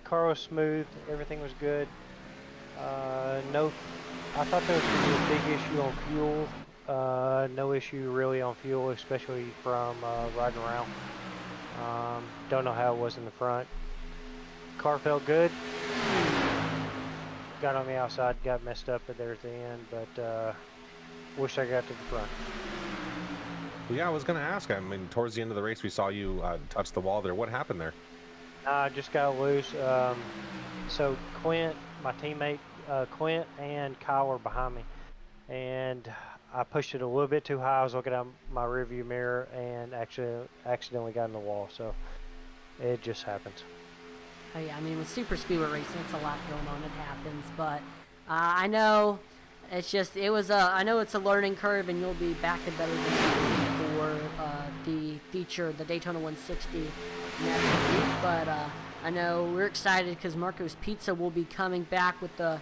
Car was smooth. Everything was good. No, I thought there was going to be a big issue on fuel. No issue really on fuel, especially from riding around. Don't know how it was in the front. Car felt good. Got on the outside, got messed up there at the end, but wish I got to the front. Yeah, I was going to ask. I mean, towards the end of the race, we saw you touch the wall there. What happened there? I just got loose. So Quint, my teammate, Quint and Kyle were behind me, and I pushed it a little bit too high. I was looking at my rearview mirror and actually accidentally got in the wall. So it just happens. Oh yeah, I mean with super speedway racing, it's a lot going on. It happens, but I know it's just I know it's a learning curve, and you'll be back and better than for the feature, the Daytona 160 next week. But I know we're excited because Marco's Pizza will be coming back with the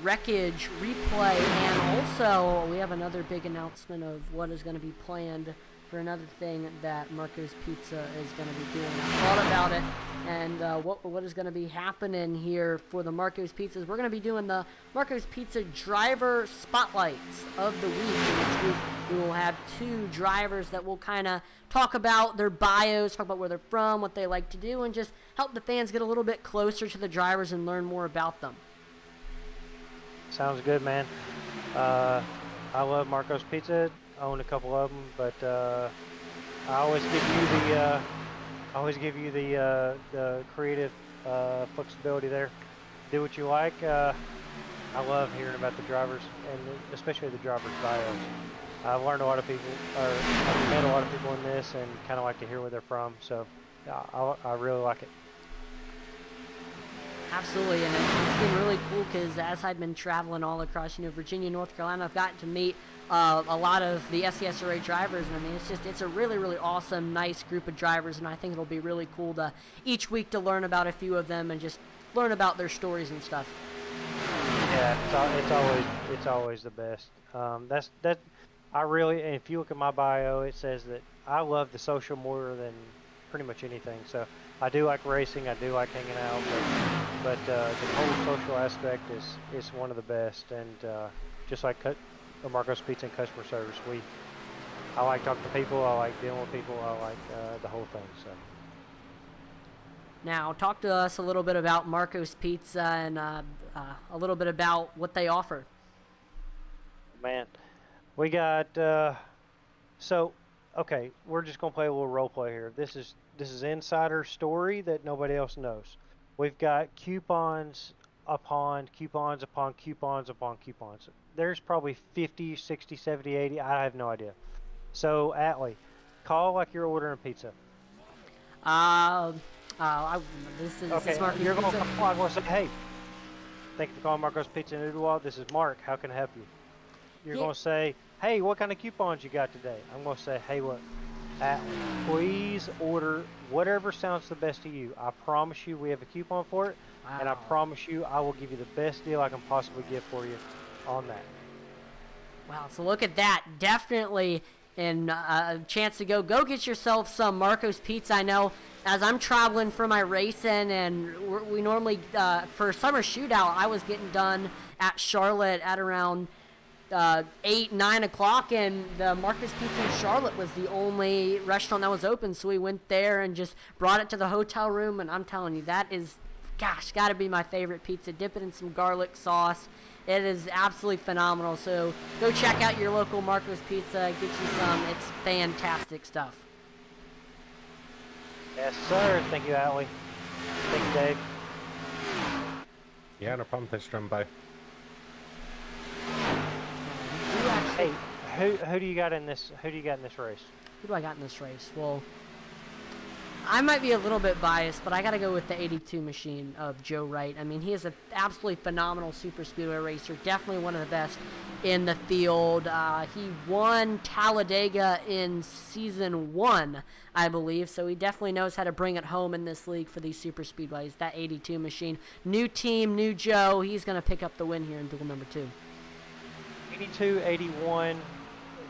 wreckage replay, and also we have another big announcement of what is going to be planned for another thing that Marco's Pizza is going to be doing. I thought about it, and what is going to be happening here for the Marco's Pizzas. We're going to be doing the Marco's Pizza driver spotlights of the week. And each week we will have two drivers that will kind of talk about their bios, talk about where they're from, what they like to do, and just help the fans get a little bit closer to the drivers and learn more about them. Sounds good, man. I love Marco's Pizza. I own a couple of them, but I always give you the creative flexibility there. Do what you like. I love hearing about the drivers, and especially the drivers' bios. I've learned a lot of people, or I've met a lot of people in this, and kind of like to hear where they're from. So I really like it. Absolutely, and it's been really cool because as I've been traveling all across, Virginia, North Carolina, I've gotten to meet a lot of the SCSRA drivers, and I mean, it's a really, really awesome, nice group of drivers, and I think it'll be really cool to each week to learn about a few of them and just learn about their stories and stuff. Yeah, it's always the best. If you look at my bio, it says that I love the social more than pretty much anything. So I do like racing, I do like hanging out, but the whole social aspect is one of the best. And just like Marco's Pizza and customer service, I like talking to people, I like dealing with people, I like the whole thing. So now talk to us a little bit about Marco's Pizza and a little bit about what they offer. Man, we got okay, we're just gonna play a little role play here. This is insider story that nobody else knows. We've got coupons upon coupons upon coupons upon coupons. There's probably 50, 60, 70, 80, I have no idea. So Atlee, call like you're ordering pizza. This is okay, Marco's you're Pizza. I'm gonna say, hey, thank you for calling Marco's Pizza and Noodle Wall. This is Mark. How can I help you? You're gonna say, hey, what kind of coupons you got today? I'm gonna say, hey, look, Atlee, please order whatever sounds the best to you. I promise you we have a coupon for it, and I promise you I will give you the best deal I can possibly give for you on that. Wow, so look at that. Definitely a chance to go get yourself some Marco's Pizza. I know as I'm traveling for my racing, and we normally, for summer shootout, I was getting done at Charlotte at around 8, 9 o'clock, and the Marcus Pizza in Charlotte was the only restaurant that was open. So we went there and just brought it to the hotel room. And I'm telling you, that is, gosh, got to be my favorite pizza. Dip it in some garlic sauce. It is absolutely phenomenal. So go check out your local Marcos Pizza. Get you some. It's fantastic stuff. Yes, sir. Thank you, Allie. Thank you, Dave. Yeah, no problem. Thanks for coming by. Hey, who do you got in this? Who do you got in this race? Who do I got in this race? Well, I might be a little bit biased, but I got to go with the 82 machine of Joe Wright. I mean, he is an absolutely phenomenal super speedway racer. Definitely one of the best in the field. He won Talladega in season 1, I believe. So he definitely knows how to bring it home in this league for these super speedways. That 82 machine. New team, new Joe. He's going to pick up the win here in duel number 2. 82, 81,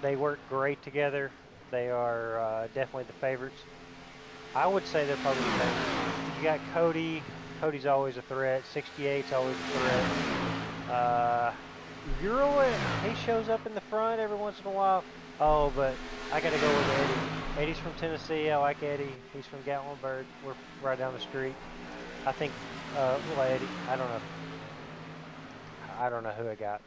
they work great together. They are definitely the favorites. I would say they're probably the favorites. You got Cody. Cody's always a threat. 68's always a threat. Euro, he shows up in the front every once in a while. Oh, but I got to go with Eddie. Eddie's from Tennessee. I like Eddie. He's from Gatlinburg. We're right down the street. I think, well, Eddie, I don't know. I don't know who I got.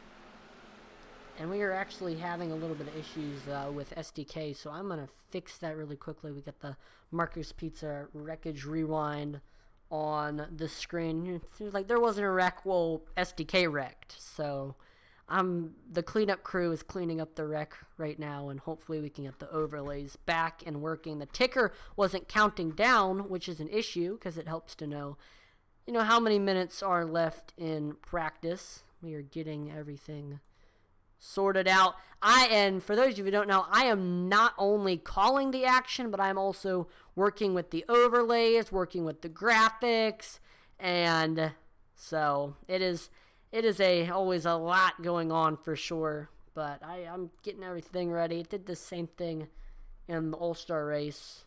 And we are actually having a little bit of issues with SDK, so I'm going to fix that really quickly. We got the Marcus Pizza wreckage rewind on the screen. It seems like there wasn't a wreck, well, SDK wrecked. So the cleanup crew is cleaning up the wreck right now, and hopefully we can get the overlays back and working. The ticker wasn't counting down, which is an issue because it helps to know, how many minutes are left in practice. We are getting everything sorted out. And for those of you who don't know, I am not only calling the action, but I'm also working with the overlays, working with the graphics, and so it is always a lot going on for sure. But I'm getting everything ready. It did the same thing in the All-Star race.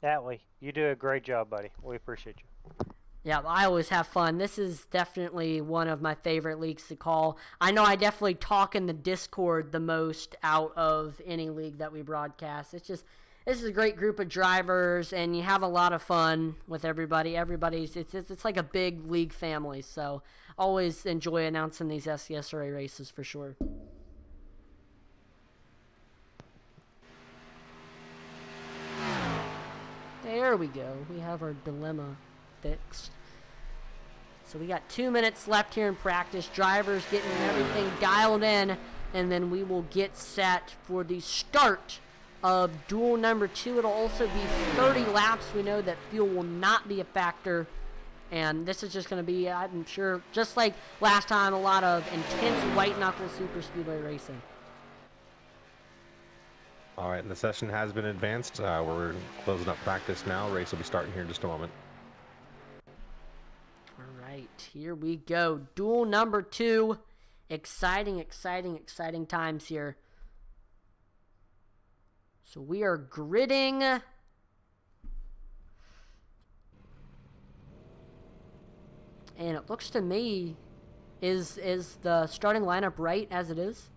Atlee, you do a great job, buddy. We appreciate you. Yeah, I always have fun. This is definitely one of my favorite leagues to call. I know I definitely talk in the Discord the most out of any league that we broadcast. This is a great group of drivers, and you have a lot of fun with everybody. It's like a big league family, so always enjoy announcing these SCSRA races for sure. There we go. We have our dilemma fixed. So we got 2 minutes left here in practice. Drivers getting everything dialed in, and then we will get set for the start of duel number 2. It'll also be 30 laps. We know that fuel will not be a factor, and this is just going to be, I'm sure, just like last time, a lot of intense white knuckle super speedway racing. All right, and the session has been advanced. We're closing up practice now. Race will be starting here in just a moment. All right, here we go. Duel number 2. Exciting, exciting, exciting times here. So we are gridding. And it looks to me, is the starting lineup right as it is?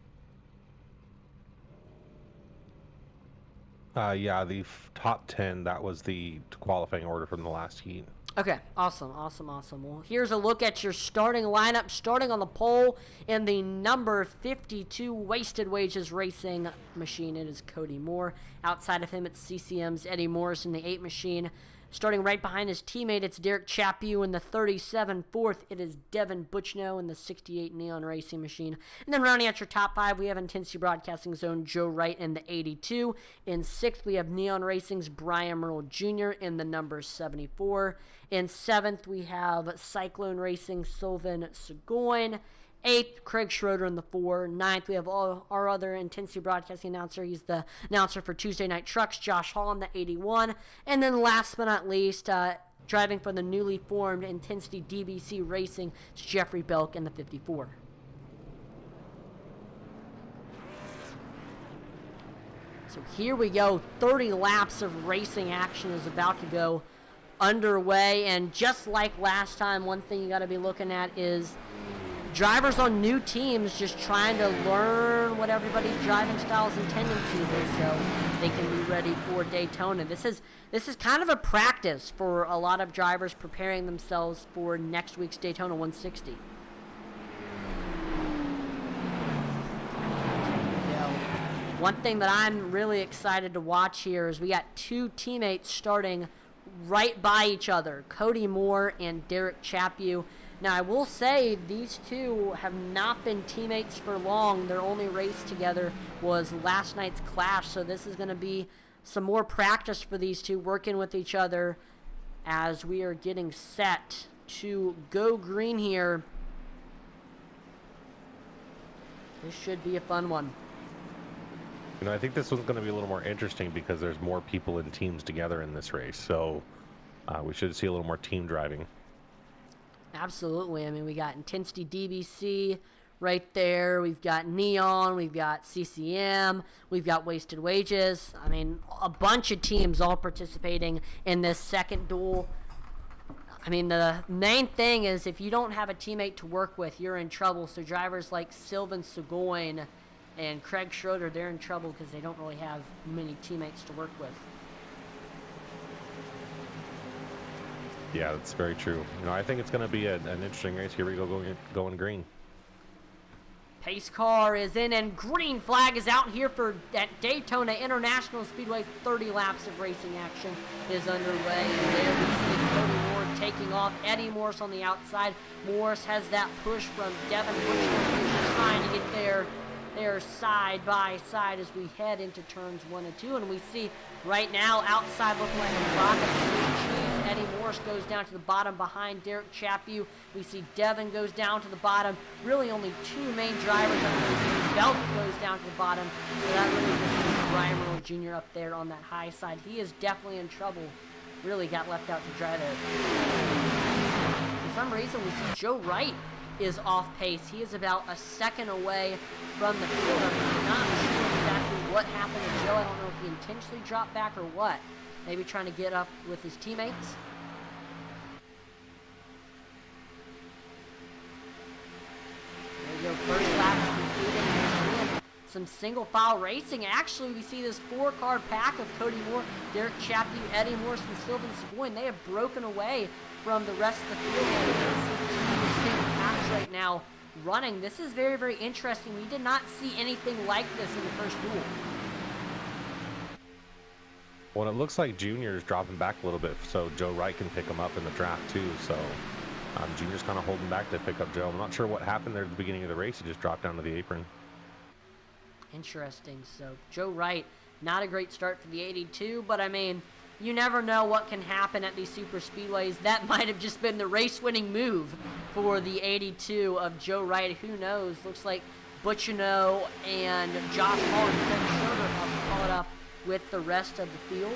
Yeah, the top 10, that was the qualifying order from the last heat. Okay, awesome. Well, here's a look at your starting lineup. Starting on the pole in the number 52 Wasted Wages Racing machine, it is Cody Moore. Outside of him, it's CCM's Eddie Morris in the 8 machine. Starting right behind his teammate, it's Derek Chapu in the 37. Fourth, it is Devin Butchno in the 68 Neon Racing machine. And then rounding out your top 5, we have Intensity Broadcasting Zone Joe Wright in the 82. In 6th, we have Neon Racing's Brian Merle Jr. in the number 74. In 7th, we have Cyclone Racing Sylvan Seguin. 8th, Craig Schroeder in the 4. 9th, we have all our other Intensity Broadcasting announcer. He's the announcer for Tuesday Night Trucks, Josh Hall in the 81. And then last but not least, driving for the newly formed Intensity DBC Racing, it's Jeffrey Belk in the 54. So here we go. 30 laps of racing action is about to go underway. And just like last time, one thing you got to be looking at is drivers on new teams just trying to learn what everybody's driving styles and tendencies is so they can be ready for Daytona. This is kind of a practice for a lot of drivers preparing themselves for next week's Daytona 160. One thing that I'm really excited to watch here is we got two teammates starting right by each other, Cody Moore and Derek Chaput. Now, I will say these two have not been teammates for long. Their only race together was last night's clash, so this is going to be some more practice for these two working with each other as we are getting set to go green here. This should be a fun one. You know, I think this one's going to be a little more interesting because there's more people in teams together in this race, so we should see a little more team driving. Absolutely. I mean, we got Intensity DBC right there. We've got Neon. We've got CCM. We've got Wasted Wages. I mean, a bunch of teams all participating in this second duel. I mean, the main thing is if you don't have a teammate to work with, you're in trouble. So drivers like Sylvan Seguin and Craig Schroeder, they're in trouble because they don't really have many teammates to work with. Yeah, that's very true. You know, I think it's going to be an interesting race. Here we go, going green. Pace car is in, and green flag is out here for at Daytona International Speedway. 30 laps of racing action is underway. And there we see Cody Moore taking off. Eddie Morris on the outside. Morris has that push from Devin Bushner, who's trying to get there. They're side by side as we head into turns 1 and 2, and we see right now outside looking like a rocket sweet cheese. Eddie Morris goes down to the bottom behind Derek Chaput. We see Devin goes down to the bottom. Really only two main drivers. Belt goes down to the bottom. So that really just puts Brian Merle Jr. up there on that high side. He is definitely in trouble. Really got left out to dry there. For some reason, we see Joe Wright is off pace. He is about a second away from the field. I'm not sure exactly what happened to Joe. I don't know if he intentionally dropped back or what. Maybe trying to get up with his teammates. There you go. First lap is completed. We're seeing some single file racing. Actually, we see this 4-car pack of Cody Moore, Derek Chaput, Eddie Morris, and Sylvan Seguin. They have broken away from the rest of the field. So we see two distinct packs right now running. This is very, very interesting. We did not see anything like this in the first duel. Well, it looks like Junior is dropping back a little bit, so Joe Wright can pick him up in the draft too. So Junior's kind of holding back to pick up Joe. I'm not sure what happened there at the beginning of the race. He just dropped down to the apron. Interesting. So Joe Wright, not a great start for the 82, but I mean, you never know what can happen at these super speedways. That might have just been the race-winning move for the 82 of Joe Wright. Who knows? Looks like Butchino and Josh Hall and Craig Schroeder have caught up with the rest of the field.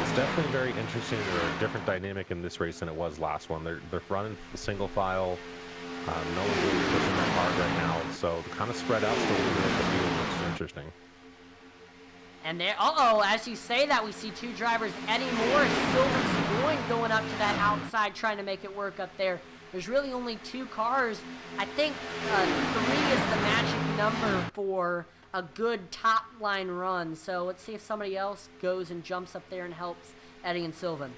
It's definitely very interesting. There's a different dynamic in this race than it was last one. They're running single file. No one's really pushing that hard right now, so they're kind of spread out still a little bit in the field, which is interesting. And there, as you say that, we see two drivers, Eddie Moore and Sylvan Seguin, going up to that outside, trying to make it work up there. There's really only two cars. I think 3 is the magic number for a good top line run. So let's see if somebody else goes and jumps up there and helps Eddie and Sylvan.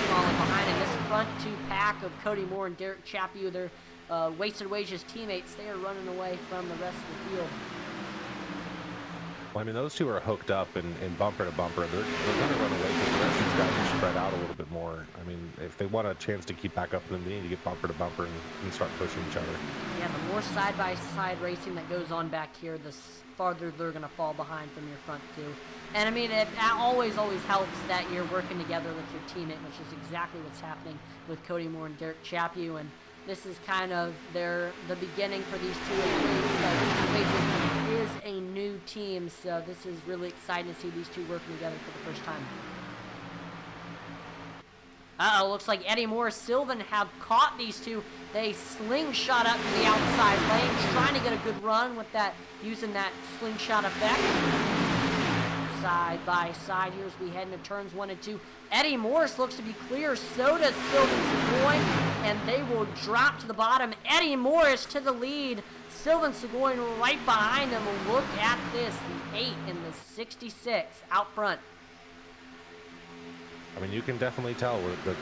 Falling behind in this front 2 pack of Cody Moore and Derek Chaput, their Wasted Wages teammates, they are running away from the rest of the field. Well, I mean, those two are hooked up and bumper to bumper. They're going to run away because the rest of these guys are spread out a little bit more. I mean, if they want a chance to keep back up with them, they need to get bumper to bumper and start pushing each other. Yeah, the more side-by-side racing that goes on back here, the farther they're going to fall behind from your front two. And, I mean, it always helps that you're working together with your teammate, which is exactly what's happening with Cody Moore and Derek Chaput. And this is kind of the beginning for these two. Is a new team, so this is really exciting to see these two working together for the first time. Uh-oh, looks like Eddie Moore, Sylvan have caught these two. They slingshot up to the outside lane, trying to get a good run with that, using that slingshot effect. Side by side here as we head into turns 1 and 2. Eddie Morris looks to be clear, so does Sylvan Seguin, and they will drop to the bottom. Eddie Morris to the lead, Sylvan Seguin right behind them. Look at this, the 8 and the 66 out front. I mean, you can definitely tell that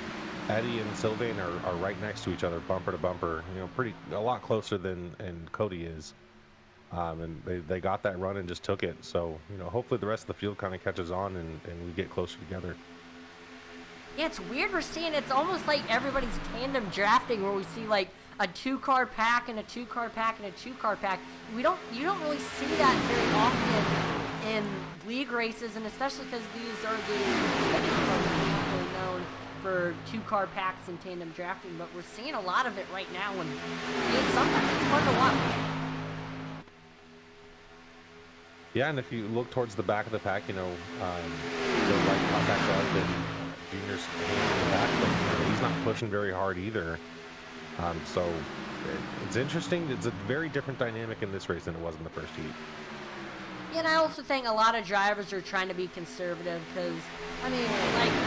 Eddie and Sylvain are right next to each other, bumper to bumper. You know, a lot closer than Cody is. And they got that run and just took it. So, you know, hopefully the rest of the field kind of catches on and we get closer together. Yeah, it's weird we're seeing, it's almost like everybody's tandem drafting where we see like a 2-car pack and a 2-car pack and a 2-car pack. You don't really see that very often in league races, and especially because these are not really known for 2-car packs and tandem drafting, but we're seeing a lot of it right now, and sometimes it's fun to watch. Yeah, and if you look towards the back of the pack, you know, the right contact up and Junior's in the back, but you know, he's not pushing very hard either. So it's interesting. It's a very different dynamic in this race than it was in the first heat. Yeah, and I also think a lot of drivers are trying to be conservative because, I mean,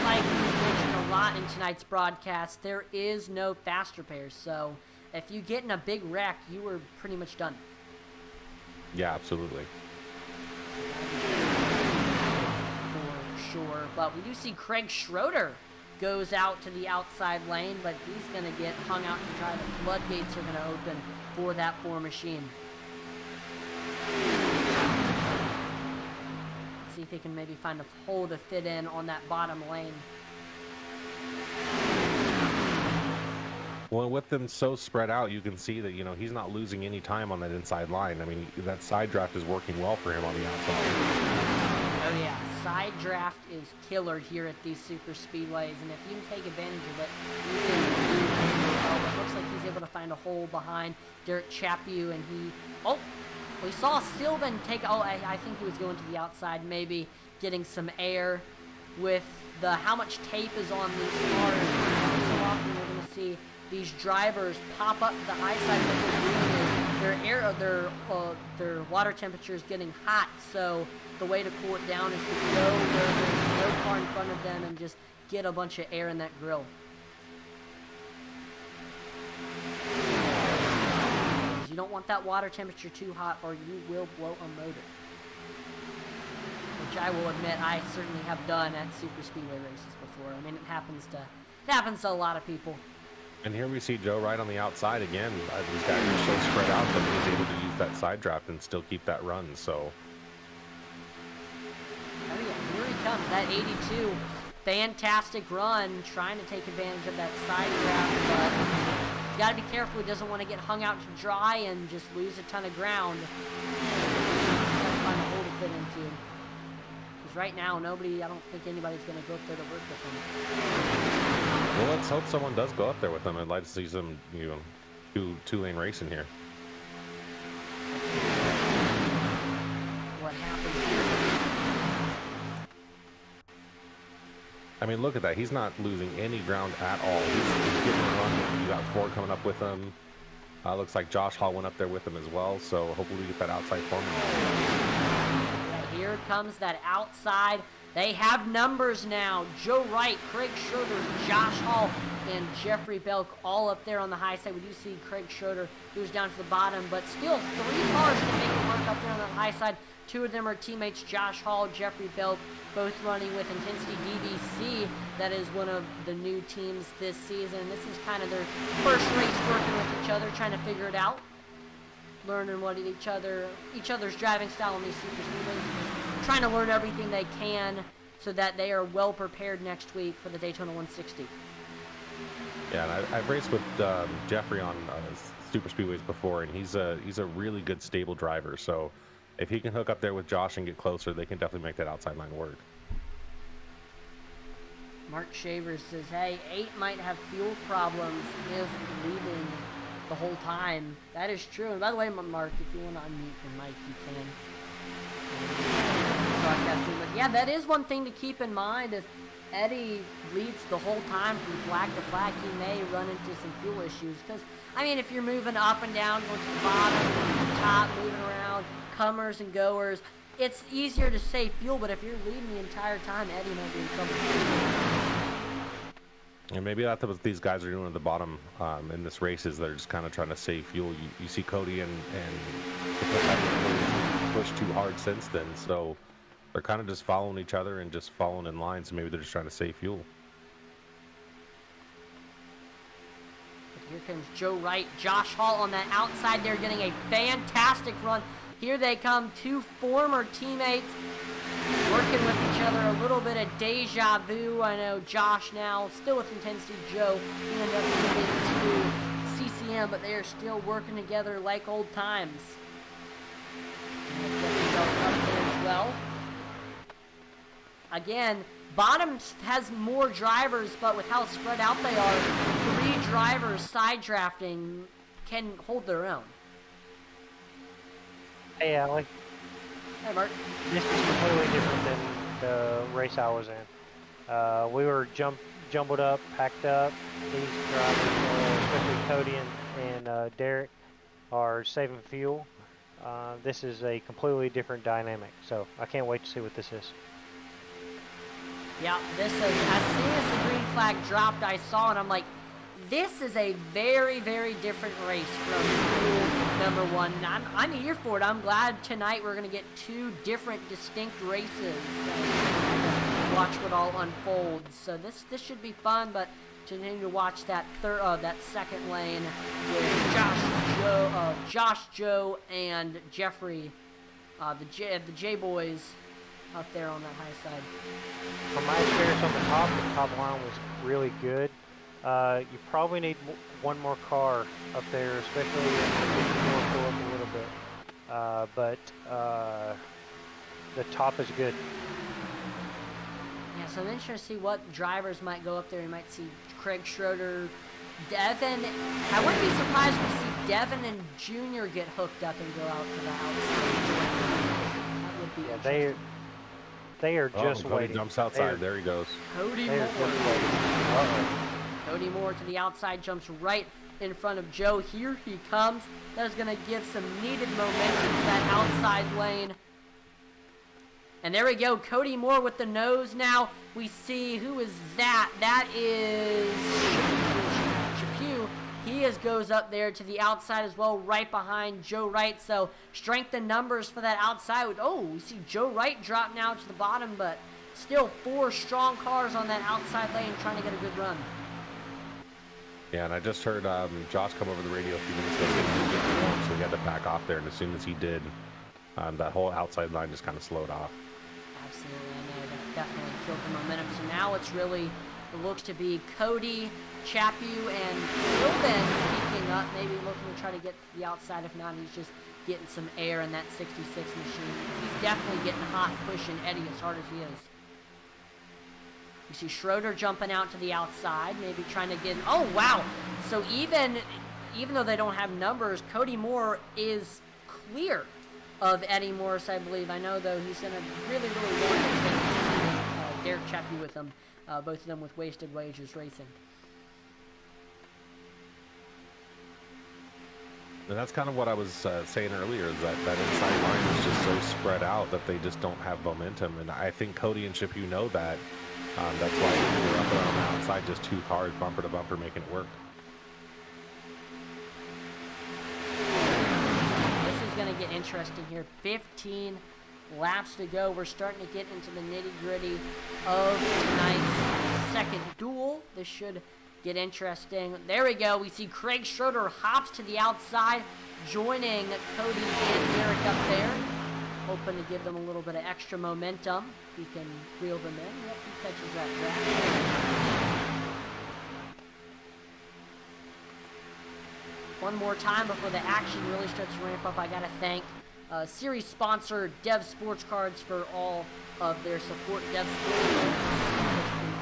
like we mentioned a lot in tonight's broadcast, there is no faster pairs. So if you get in a big wreck, you were pretty much done. Yeah, absolutely. For sure. But we do see Craig Schroeder goes out to the outside lane, but he's going to get hung out to dry. The floodgates are going to open for that 4 machine. See if he can maybe find a hole to fit in on that bottom lane. Well, with them so spread out, you can see that, you know, he's not losing any time on that inside line. I mean, that side draft is working well for him on the outside. Oh yeah, side draft is killer here at these super speedways, and if you can take advantage of it, you can do well. It looks like he's able to find a hole behind Derek Chaput, and we saw Sylvan take, I think he was going to the outside, maybe getting some air with how much tape is on these cars. So often we're going to see these drivers pop up to the high side. What they're doing is their water temperature is getting hot, so the way to cool it down is to go where there's no car in front of them and just get a bunch of air in that grill. You don't want that water temperature too hot or you will blow a motor. Which I will admit I certainly have done at super speedway races before. I mean, it happens to a lot of people. And here we see Joe right on the outside again. These guys are so spread out that he's able to use that side draft and still keep that run. So. Oh yeah, here he comes. That 82, fantastic run, trying to take advantage of that side draft, but he's got to be careful. He doesn't want to get hung out to dry and just lose a ton of ground. He's got to find a hole to fit into. Because right now, I don't think anybody's going to go up there to work with him. Well, let's hope someone does go up there with them. I'd like to see some, you know, two-lane racing here. What happens here? I mean, look at that. He's not losing any ground at all. He's getting a run. You got 4 coming up with him. Looks like Josh Hall went up there with him as well. So hopefully we get that outside for him. Yeah, here comes that outside. They have numbers now. Joe Wright, Craig Schroeder, Josh Hall, and Jeffrey Belk all up there on the high side. We do see Craig Schroeder goes down to the bottom, but still 3 cars can make it work up there on the high side. 2 of them are teammates, Josh Hall, Jeffrey Belk, both running with Intensity DBC. That is one of the new teams this season. This is kind of their first race working with each other, trying to figure it out, learning what each other's driving style on these super speedways. Trying to learn everything they can so that they are well prepared next week for the Daytona 160. Yeah, and I've raced with Jeffrey on super speedways before, and he's a really good stable driver. So if he can hook up there with Josh and get closer, they can definitely make that outside line work. Mark Shaver says, hey, 8 might have fuel problems if leaving the whole time. That is true. And by the way, Mark, if you want to unmute your mic, you can. But yeah, that is one thing to keep in mind. If Eddie leads the whole time from flag to flag. He may run into some fuel issues because, I mean, if you're moving up and down, going to the bottom, to the top, moving around, comers and goers, it's easier to save fuel, but if you're leading the entire time, Eddie might be in trouble. And maybe that's what these guys are doing at the bottom in this race is they're just kind of trying to save fuel. You see Cody and haven't pushed too hard since then, so they're kind of just following each other and just following in line, so maybe they're just trying to save fuel. Here comes Joe Wright, Josh Hall on that outside there getting a fantastic run. Here they come, two former teammates working with each other, a little bit of deja vu. I know Josh now, still with Intensity Joe, he ended up moving to CCM, but they are still working together like old times. Up there as well. Again, bottom has more drivers, but with how spread out they are, 3 drivers side drafting can hold their own. Hey, Alec. Hey, Mark. This is completely different than the race I was in. We were jumbled up, packed up. These drivers, especially Cody and Derek, are saving fuel. This is a completely different dynamic, so I can't wait to see what this is. Yeah, this is, as soon as the green flag dropped, I saw it, I'm like, this is a very, very different race from rule number 1. And I'm here for it. I'm glad tonight we're going to get 2 different distinct races. Watch what all unfolds. So this should be fun, but continue to watch that second lane with Josh, Joe, and Jeffrey, the J boys up there on that high side. From my experience on the top line was really good. You probably need one more car up there, especially if you want to pull up a little bit. But the top is good. Yeah, so I'm interested to see what drivers might go up there. You might see Craig Schroeder, Devin. I wouldn't be surprised if we see Devin and Junior get hooked up and go out to the outside. That would be interesting. They are just Cody waiting. jumps outside. There he goes. Cody They Moore. are just waiting. Uh-oh. Cody Moore to the outside, jumps right in front of Joe. Here he comes. That is going to give some needed momentum to that outside lane. And there we go. Cody Moore with the nose now. We see, who is that? That is Chapeau. He goes up there to the outside as well, right behind Joe Wright. So strength in numbers for that outside. Oh, we see Joe Wright drop now to the bottom, but still 4 strong cars on that outside lane trying to get a good run. Yeah, and I just heard Josh come over the radio a few minutes ago saying he was getting warm, so he had to back off there. And as soon as he did, that whole outside line just kind of slowed off. Absolutely, I know that definitely killed the momentum. So now it looks to be Cody, Chapeau, and Philbin peeking up, maybe looking to try to get to the outside. If not, he's just getting some air in that 66 machine. He's definitely getting hot, pushing Eddie as hard as he is. You see Schroeder jumping out to the outside, maybe trying to get... Oh, wow! So even though they don't have numbers, Cody Moore is clear of Eddie Morris, I believe. I know, though, he's going to really, really want to take Derek Chappie with him, both of them with Wasted Wages Racing. And that's kind of what I was saying earlier, is that inside line is just so spread out that they just don't have momentum. And I think Cody and Chapeau know that. That's why they're up there on the outside, just 2 cars, bumper to bumper, making it work. This is going to get interesting here. 15 laps to go. We're starting to get into the nitty-gritty of tonight's second duel. This should get interesting. There we go. We see Craig Schroeder hops to the outside, joining Cody and Derek up there. Hoping to give them a little bit of extra momentum. He can reel them in. Yep, he catches that draft. One more time before the action really starts to ramp up, I gotta thank series sponsor Dev Sports Cards for all of their support. Dev Sports Cards in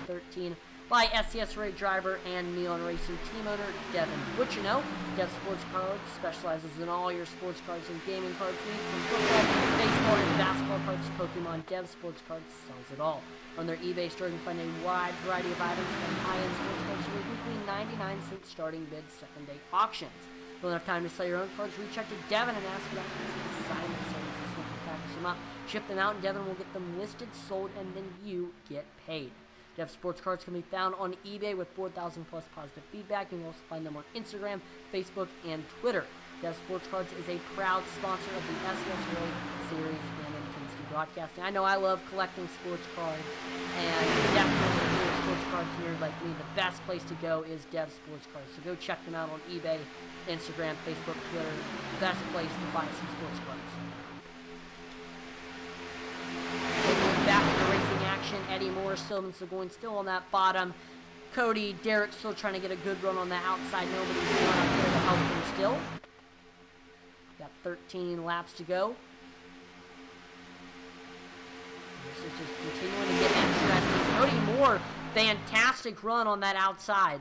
2013 by SCSRA driver and Neon Racing team owner Devin. What you know, Dev Sports Cards specializes in all your sports cards and gaming cards needs, from football, baseball, and basketball cards to Pokemon. Dev Sports Cards sells it all. On their eBay store, you can find a wide variety of items from high-end sports cards to your weekly 99-cent starting bid second-day auctions. If you don't have time to sell your own cards, reach out to Devin and ask about his consignment services. So you can package them up, ship them out, and Devin will get them listed, sold, and then you get paid. Dev Sports Cards can be found on eBay with 4,000 plus positive feedback. You can also find them on Instagram, Facebook, and Twitter. Dev Sports Cards is a proud sponsor of the SCSRA series and Intensity Broadcasting. I know I love collecting sports cards, and definitely if you're a sports cards nerd like me, the best place to go is Dev Sports Cards. So go check them out on eBay, Instagram, Facebook, Twitter. Best place to buy some sports cards. Back to the racing action. Eddie Moore, Sylvan Seguin still on that bottom. Cody, Derek still trying to get a good run on the outside. Nobody's going up there to help him still. Got 13 laps to go. This is just continuing to get interesting. Cody Moore, fantastic run on that outside.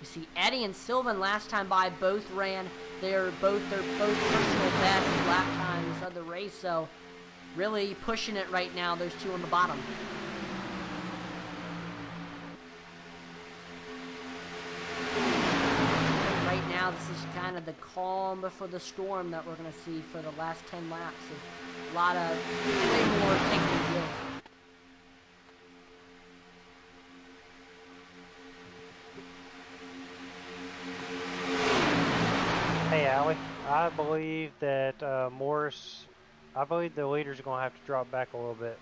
You see Eddie and Sylvan last time by both ran their both personal best lap times of the race, so really pushing it right now, those two on the bottom. Right now this is kind of the calm before the storm that we're going to see for the last 10 laps. There's a lot of way more taking give. Hey, Allie, I believe that I believe the leaders are going to have to drop back a little bit.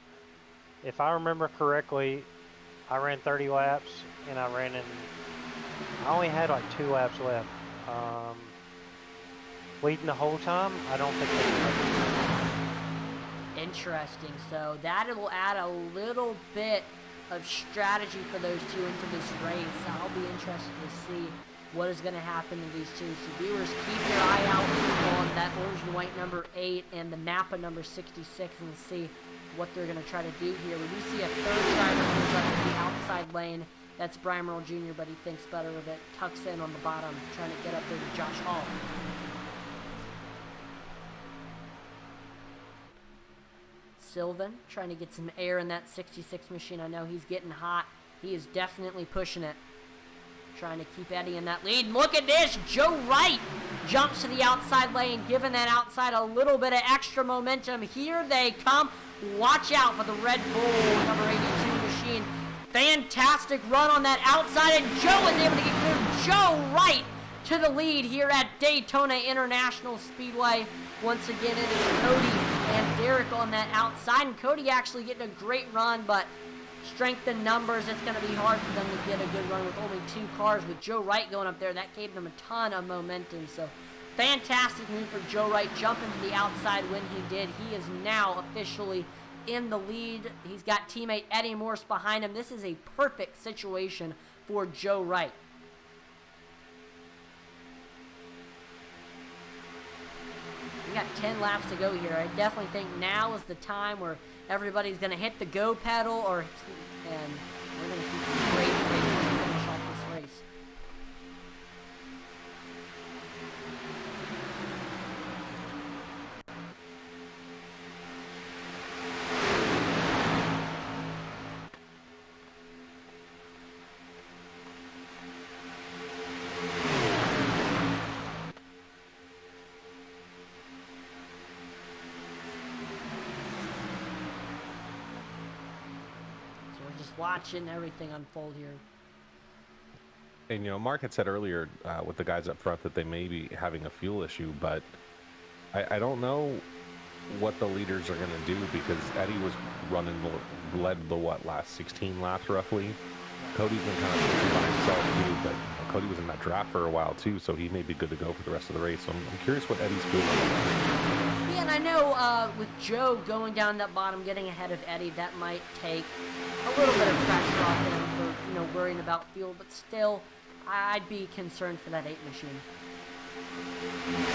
If I remember correctly, I ran 30 laps, and I only had like 2 laps left. Leading the whole time, I don't think they can. Interesting. So that'll add a little bit of strategy for those two into this race. I'll be interested to see what is going to happen to these two. So viewers, keep your eye out on that orange and white number 8 and the Napa number 66 and see what they're going to try to do here. We do see a third driver who's up in the outside lane. That's Brian Merle Jr., but he thinks better of it. Tucks in on the bottom, trying to get up there to Josh Hall. Sylvan trying to get some air in that 66 machine. I know he's getting hot. He is definitely pushing it. Trying to keep Eddie in that lead. Look at this. Joe Wright jumps to the outside lane, giving that outside a little bit of extra momentum. Here they come. Watch out for the Red Bull number 82 machine. Fantastic run on that outside, and Joe is able to get clear. Joe Wright to the lead here at Daytona International Speedway. Once again, it is Cody and Derek on that outside, and Cody actually getting a great run, but strength in numbers, it's going to be hard for them to get a good run with only 2 cars. With Joe Wright going up there, that gave them a ton of momentum. So fantastic move for Joe Wright, jumping to the outside when he did. He is now officially in the lead. He's got teammate Eddie Morse behind him. This is a perfect situation for Joe Wright. We got 10 laps to go here. I definitely think now is the time where everybody's going to hit the go pedal, and we're going to see some great racing to finish off this race. Watching everything unfold here. And Mark had said earlier with the guys up front that they may be having a fuel issue, but I don't know what the leaders are going to do, because Eddie was led the last 16 laps roughly. Cody's been kind of pushing by himself too, but Cody was in that draft for a while too, so he may be good to go for the rest of the race. So I'm curious what Eddie's feeling like. Yeah, and I know with Joe going down that bottom, getting ahead of Eddie, that might take a little bit of pressure off him for worrying about fuel, but still, I'd be concerned for that 8 machine.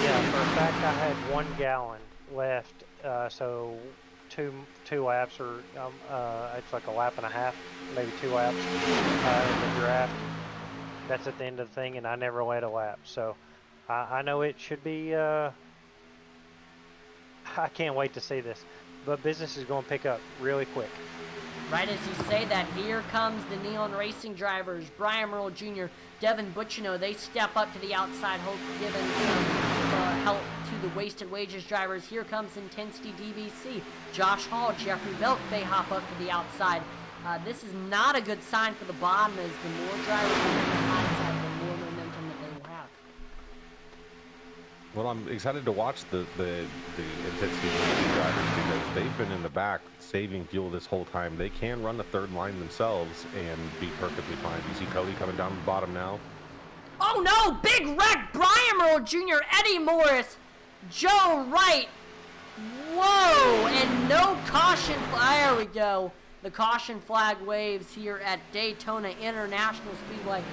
Yeah, for a fact, I had 1 gallon left, so two laps, or it's like a lap and a half, maybe 2 laps in the draft. That's at the end of the thing, and I never led a lap. So I know it should be. I can't wait to see this, but business is going to pick up really quick. Right as you say that, here comes the Neon Racing drivers, Brian Merle Jr., Devin Butchino. They step up to the outside, giving some help to the Wasted Wages drivers. Here comes Intensity DBC, Josh Hall, Jeffrey Belk. They hop up to the outside. This is not a good sign for the bottom, as the more drivers are on the high side, the more momentum that they will have. Well, I'm excited to watch the Intensity drivers, because they've been in the back saving fuel this whole time. They can run the third line themselves and be perfectly fine. You see Cody coming down the bottom now. Oh no! Big wreck! Brian Merle Jr., Eddie Morris, Joe Wright. Whoa! And no caution. There we go. The caution flag waves here at Daytona International Speedway.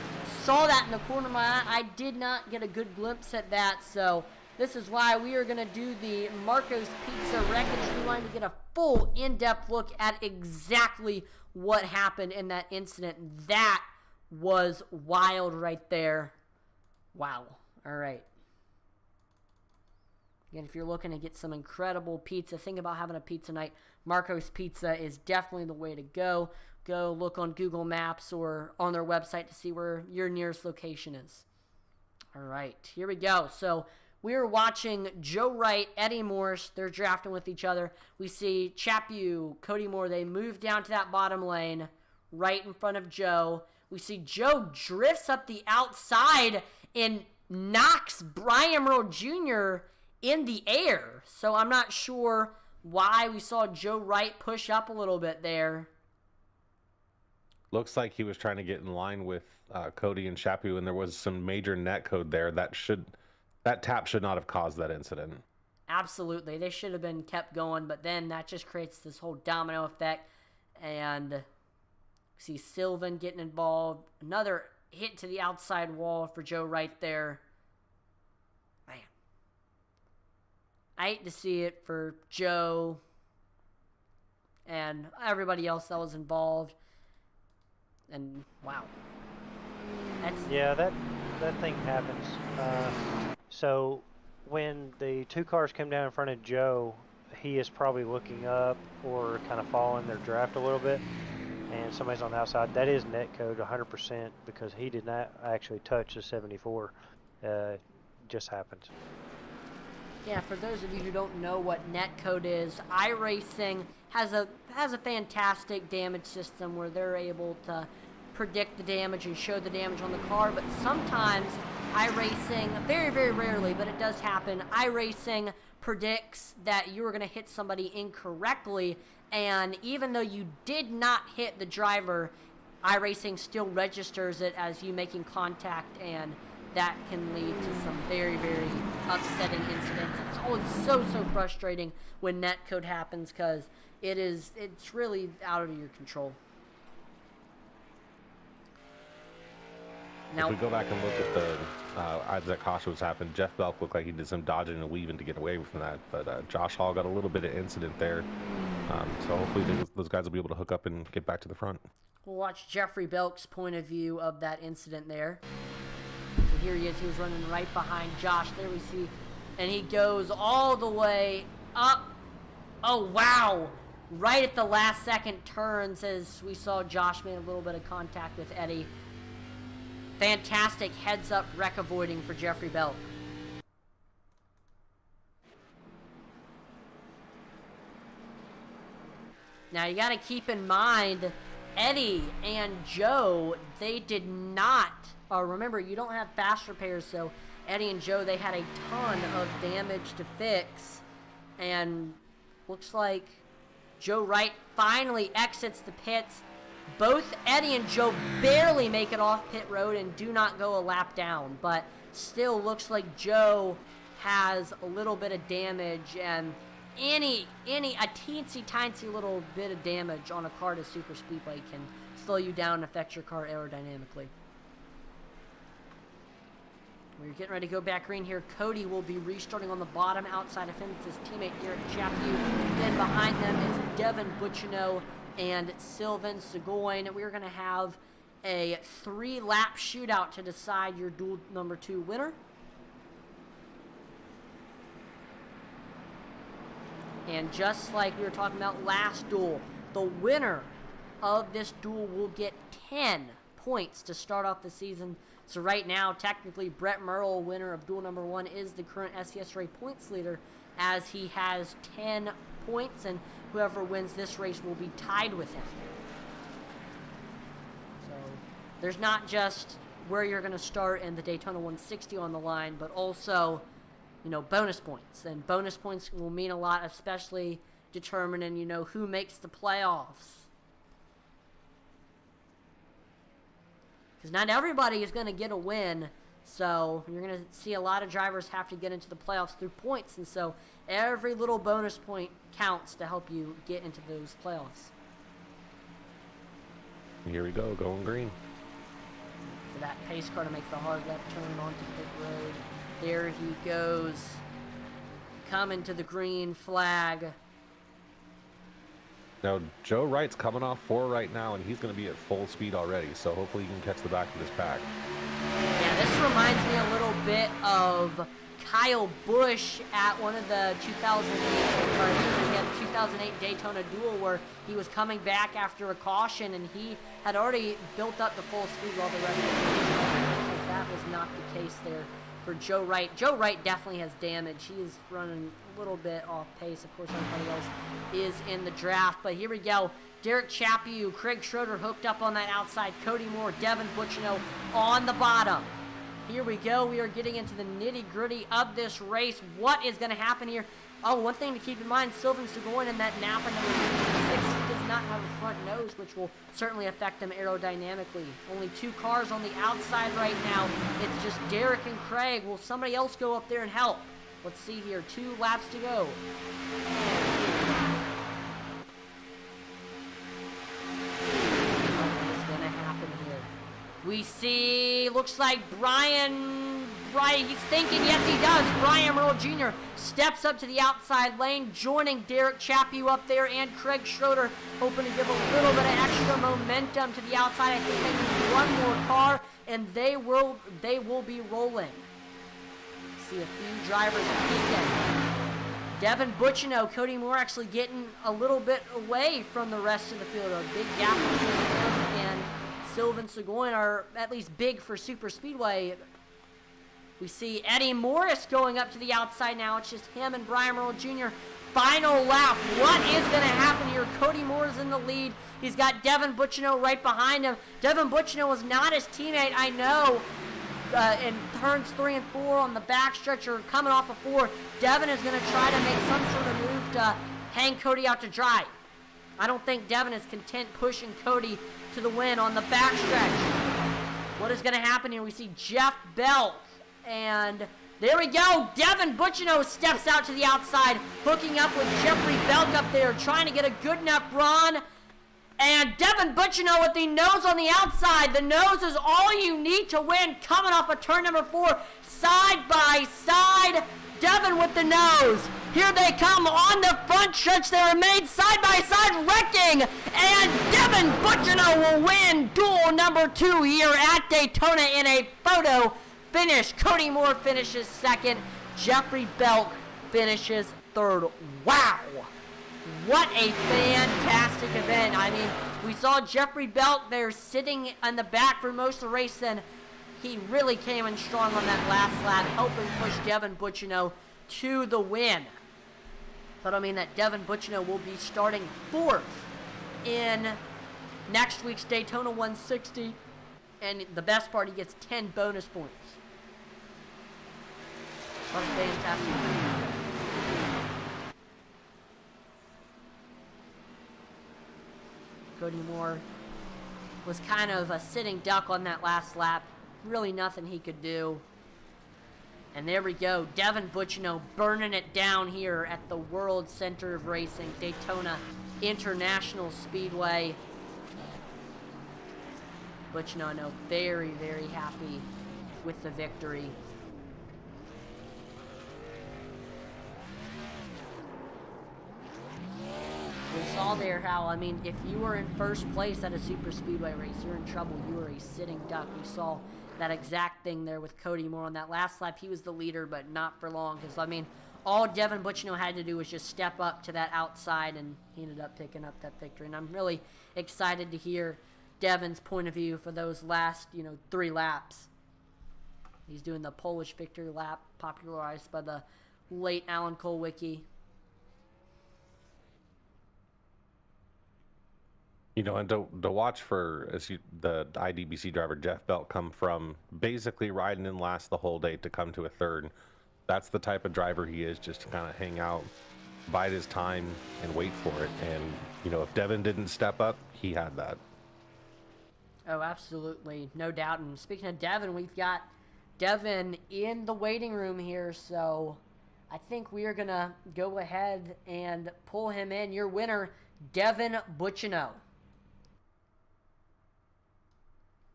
Saw that in the corner of my eye. I did not get a good glimpse at that, so this is why we are going to do the Marco's Pizza Wreckage Rewind to get a full in-depth look at exactly what happened in that incident. That was wild right there. Wow. All right. Again, if you're looking to get some incredible pizza, think about having a pizza night. Marco's Pizza is definitely the way to go. Go look on Google Maps or on their website to see where your nearest location is. All right, here we go. So we're watching Joe Wright, Eddie Morris. They're drafting with each other. We see Chaput, Cody Moore. They move down to that bottom lane right in front of Joe. We see Joe drifts up the outside and knocks Brian Merle Jr. in the air. So I'm not sure why we saw Joe Wright push up a little bit there. Looks like he was trying to get in line with Cody and Chaput, and there was some major net code there. That tap should not have caused that incident. Absolutely. They should have been kept going, but then that just creates this whole domino effect. And see Sylvan getting involved. Another hit to the outside wall for Joe Wright there. Man. I hate to see it for Joe and everybody else that was involved. And wow. Yeah, that thing happens. So when the 2 cars come down in front of Joe, he is probably looking up or kind of following their draft a little bit, and somebody's on the outside. That is net code 100%, because he did not actually touch the 74. Just happened. Yeah, for those of you who don't know what netcode is, iRacing has a fantastic damage system where they're able to predict the damage and show the damage on the car, but sometimes iRacing, very, very rarely, but it does happen, iRacing predicts that you are going to hit somebody incorrectly, and even though you did not hit the driver, iRacing still registers it as you making contact, and that can lead to some very, very upsetting incidents. It's always so frustrating when netcode happens, because it's really out of your control. Now, if we go back and look at the as that caution was happening, Jeff Belk looked like he did some dodging and weaving to get away from that, but Josh Hall got a little bit of incident there, so hopefully those guys will be able to hook up and get back to the front. We'll watch Jeffrey Belk's point of view of that incident there. So here he is. He was running right behind Josh. There we see, and he goes all the way up. Oh wow! Right at the last second turns, as we saw Josh made a little bit of contact with Eddie. Fantastic heads-up wreck avoiding for Jeffrey Belk. Now you got to keep in mind, Eddie and Joe, they did not. Remember, you don't have fast repairs, so Eddie and Joe, they had a ton of damage to fix, and looks like Joe Wright finally exits the pits. Both Eddie and Joe barely make it off pit road and do not go a lap down, but still looks like Joe has a little bit of damage, and a teensy little bit of damage on a car to super speedway can slow you down and affect your car aerodynamically. We're getting ready to go back green here. Cody will be restarting on the bottom outside of him. It's his teammate Derek Chaput. Then behind them is Devin Butchino and Sylvan Seguin. We're going to have a 3-lap shootout to decide your duel number 2 winner. And just like we were talking about last duel, the winner of this duel will get 10 points to start off the season. So right now, technically, Brett Merle, winner of duel number 1, is the current SCSRA points leader, as he has 10 points, and whoever wins this race will be tied with him. So there's not just where you're going to start in the Daytona 160 on the line, but also, you know, bonus points. And bonus points will mean a lot, especially determining, you know, who makes the playoffs. Because not everybody is going to get a win, so you're going to see a lot of drivers have to get into the playoffs through points, and so every little bonus point counts to help you get into those playoffs. Here we go, going green. For that pace car to make the hard left turn onto pit road. There he goes, coming to the green flag. Now, Joe Wright's coming off 4 right now, and he's going to be at full speed already, so hopefully he can catch the back of this pack. Yeah, this reminds me a little bit of Kyle Busch at one of the 2008 Daytona duel, where he was coming back after a caution, and he had already built up the full speed while the rest of the so that was not the case there for Joe Wright. Joe Wright definitely has damage. He is running a little bit off pace. Of course, everybody else is in the draft. But here we go. Derek Chaput, Craig Schroeder hooked up on that outside. Cody Moore, Devin Butchino on the bottom. Here we go. We are getting into the nitty-gritty of this race. What is going to happen here? Oh, one thing to keep in mind, Sylvan Seguin in that Napa number 6 does not have a front nose, which will certainly affect them aerodynamically. Only 2 cars on the outside right now. It's just Derek and Craig. Will somebody else go up there and help? Let's see here. 2 laps to go. What is going to happen here? We see, looks like Brian, he's thinking, yes he does. Brian Merle Jr. steps up to the outside lane, joining Derek Chaput up there and Craig Schroeder, hoping to give a little bit of extra momentum to the outside. I think they need one more car, and they will be rolling. See a few drivers peeking. Devin Butchino, Cody Moore actually getting a little bit away from the rest of the field. A big gap between him and Sylvan Seguin, are at least big for Super Speedway. We see Eddie Morris going up to the outside now. It's just him and Brian Merle Jr. Final lap. What is going to happen here? Cody Moore is in the lead. He's got Devin Butchino right behind him. Devin Butchino was not his teammate, I know. In turns 3 and 4 on the backstretch, or coming off of 4, Devin is going to try to make some sort of move to hang Cody out to dry. I don't think Devin is content pushing Cody to the win on the backstretch. What is going to happen here? We see Jeff Belk, and there we go. Devin Butchino steps out to the outside, hooking up with Jeffrey Belk up there, trying to get a good enough run. And Devin Butchino with the nose on the outside. The nose is all you need to win, coming off of turn number 4, side by side. Devin with the nose. Here they come on the front stretch. They remain side by side, wrecking. And Devin Butchino will win duel number 2 here at Daytona in a photo finish. Cody Moore finishes 2nd. Jeffrey Belk finishes 3rd. Wow. What a fantastic event. I mean, we saw Jeffrey Belk there sitting in the back for most of the race, and he really came in strong on that last lap, helping push Devin Butchino to the win. That'll mean that Devin Butchino will be starting 4th in next week's Daytona 160, and the best part, he gets 10 bonus points. What a fantastic event. Cody Moore was kind of a sitting duck on that last lap. Really nothing he could do. And there we go. Devin Butchino burning it down here at the World Center of Racing, Daytona International Speedway. Butchino, I know, very, very happy with the victory. We saw there how, I mean, if you were in first place at a super speedway race, you're in trouble. You were a sitting duck. We saw that exact thing there with Cody Moore on that last lap. He was the leader, but not for long, because, I mean, all Devin Butchino had to do was just step up to that outside, and he ended up picking up that victory. And I'm really excited to hear Devin's point of view for those last, 3 laps. He's doing the Polish victory lap, popularized by the late Alan Kulwicki. And to watch the IDBC driver Jeff Belt come from basically riding in last the whole day to come to a third, that's the type of driver he is, just to kind of hang out, bide his time, and wait for it. And, if Devin didn't step up, he had that. Oh, absolutely. No doubt. And speaking of Devin, we've got Devin in the waiting room here, so I think we are going to go ahead and pull him in. Your winner, Devin Butchino.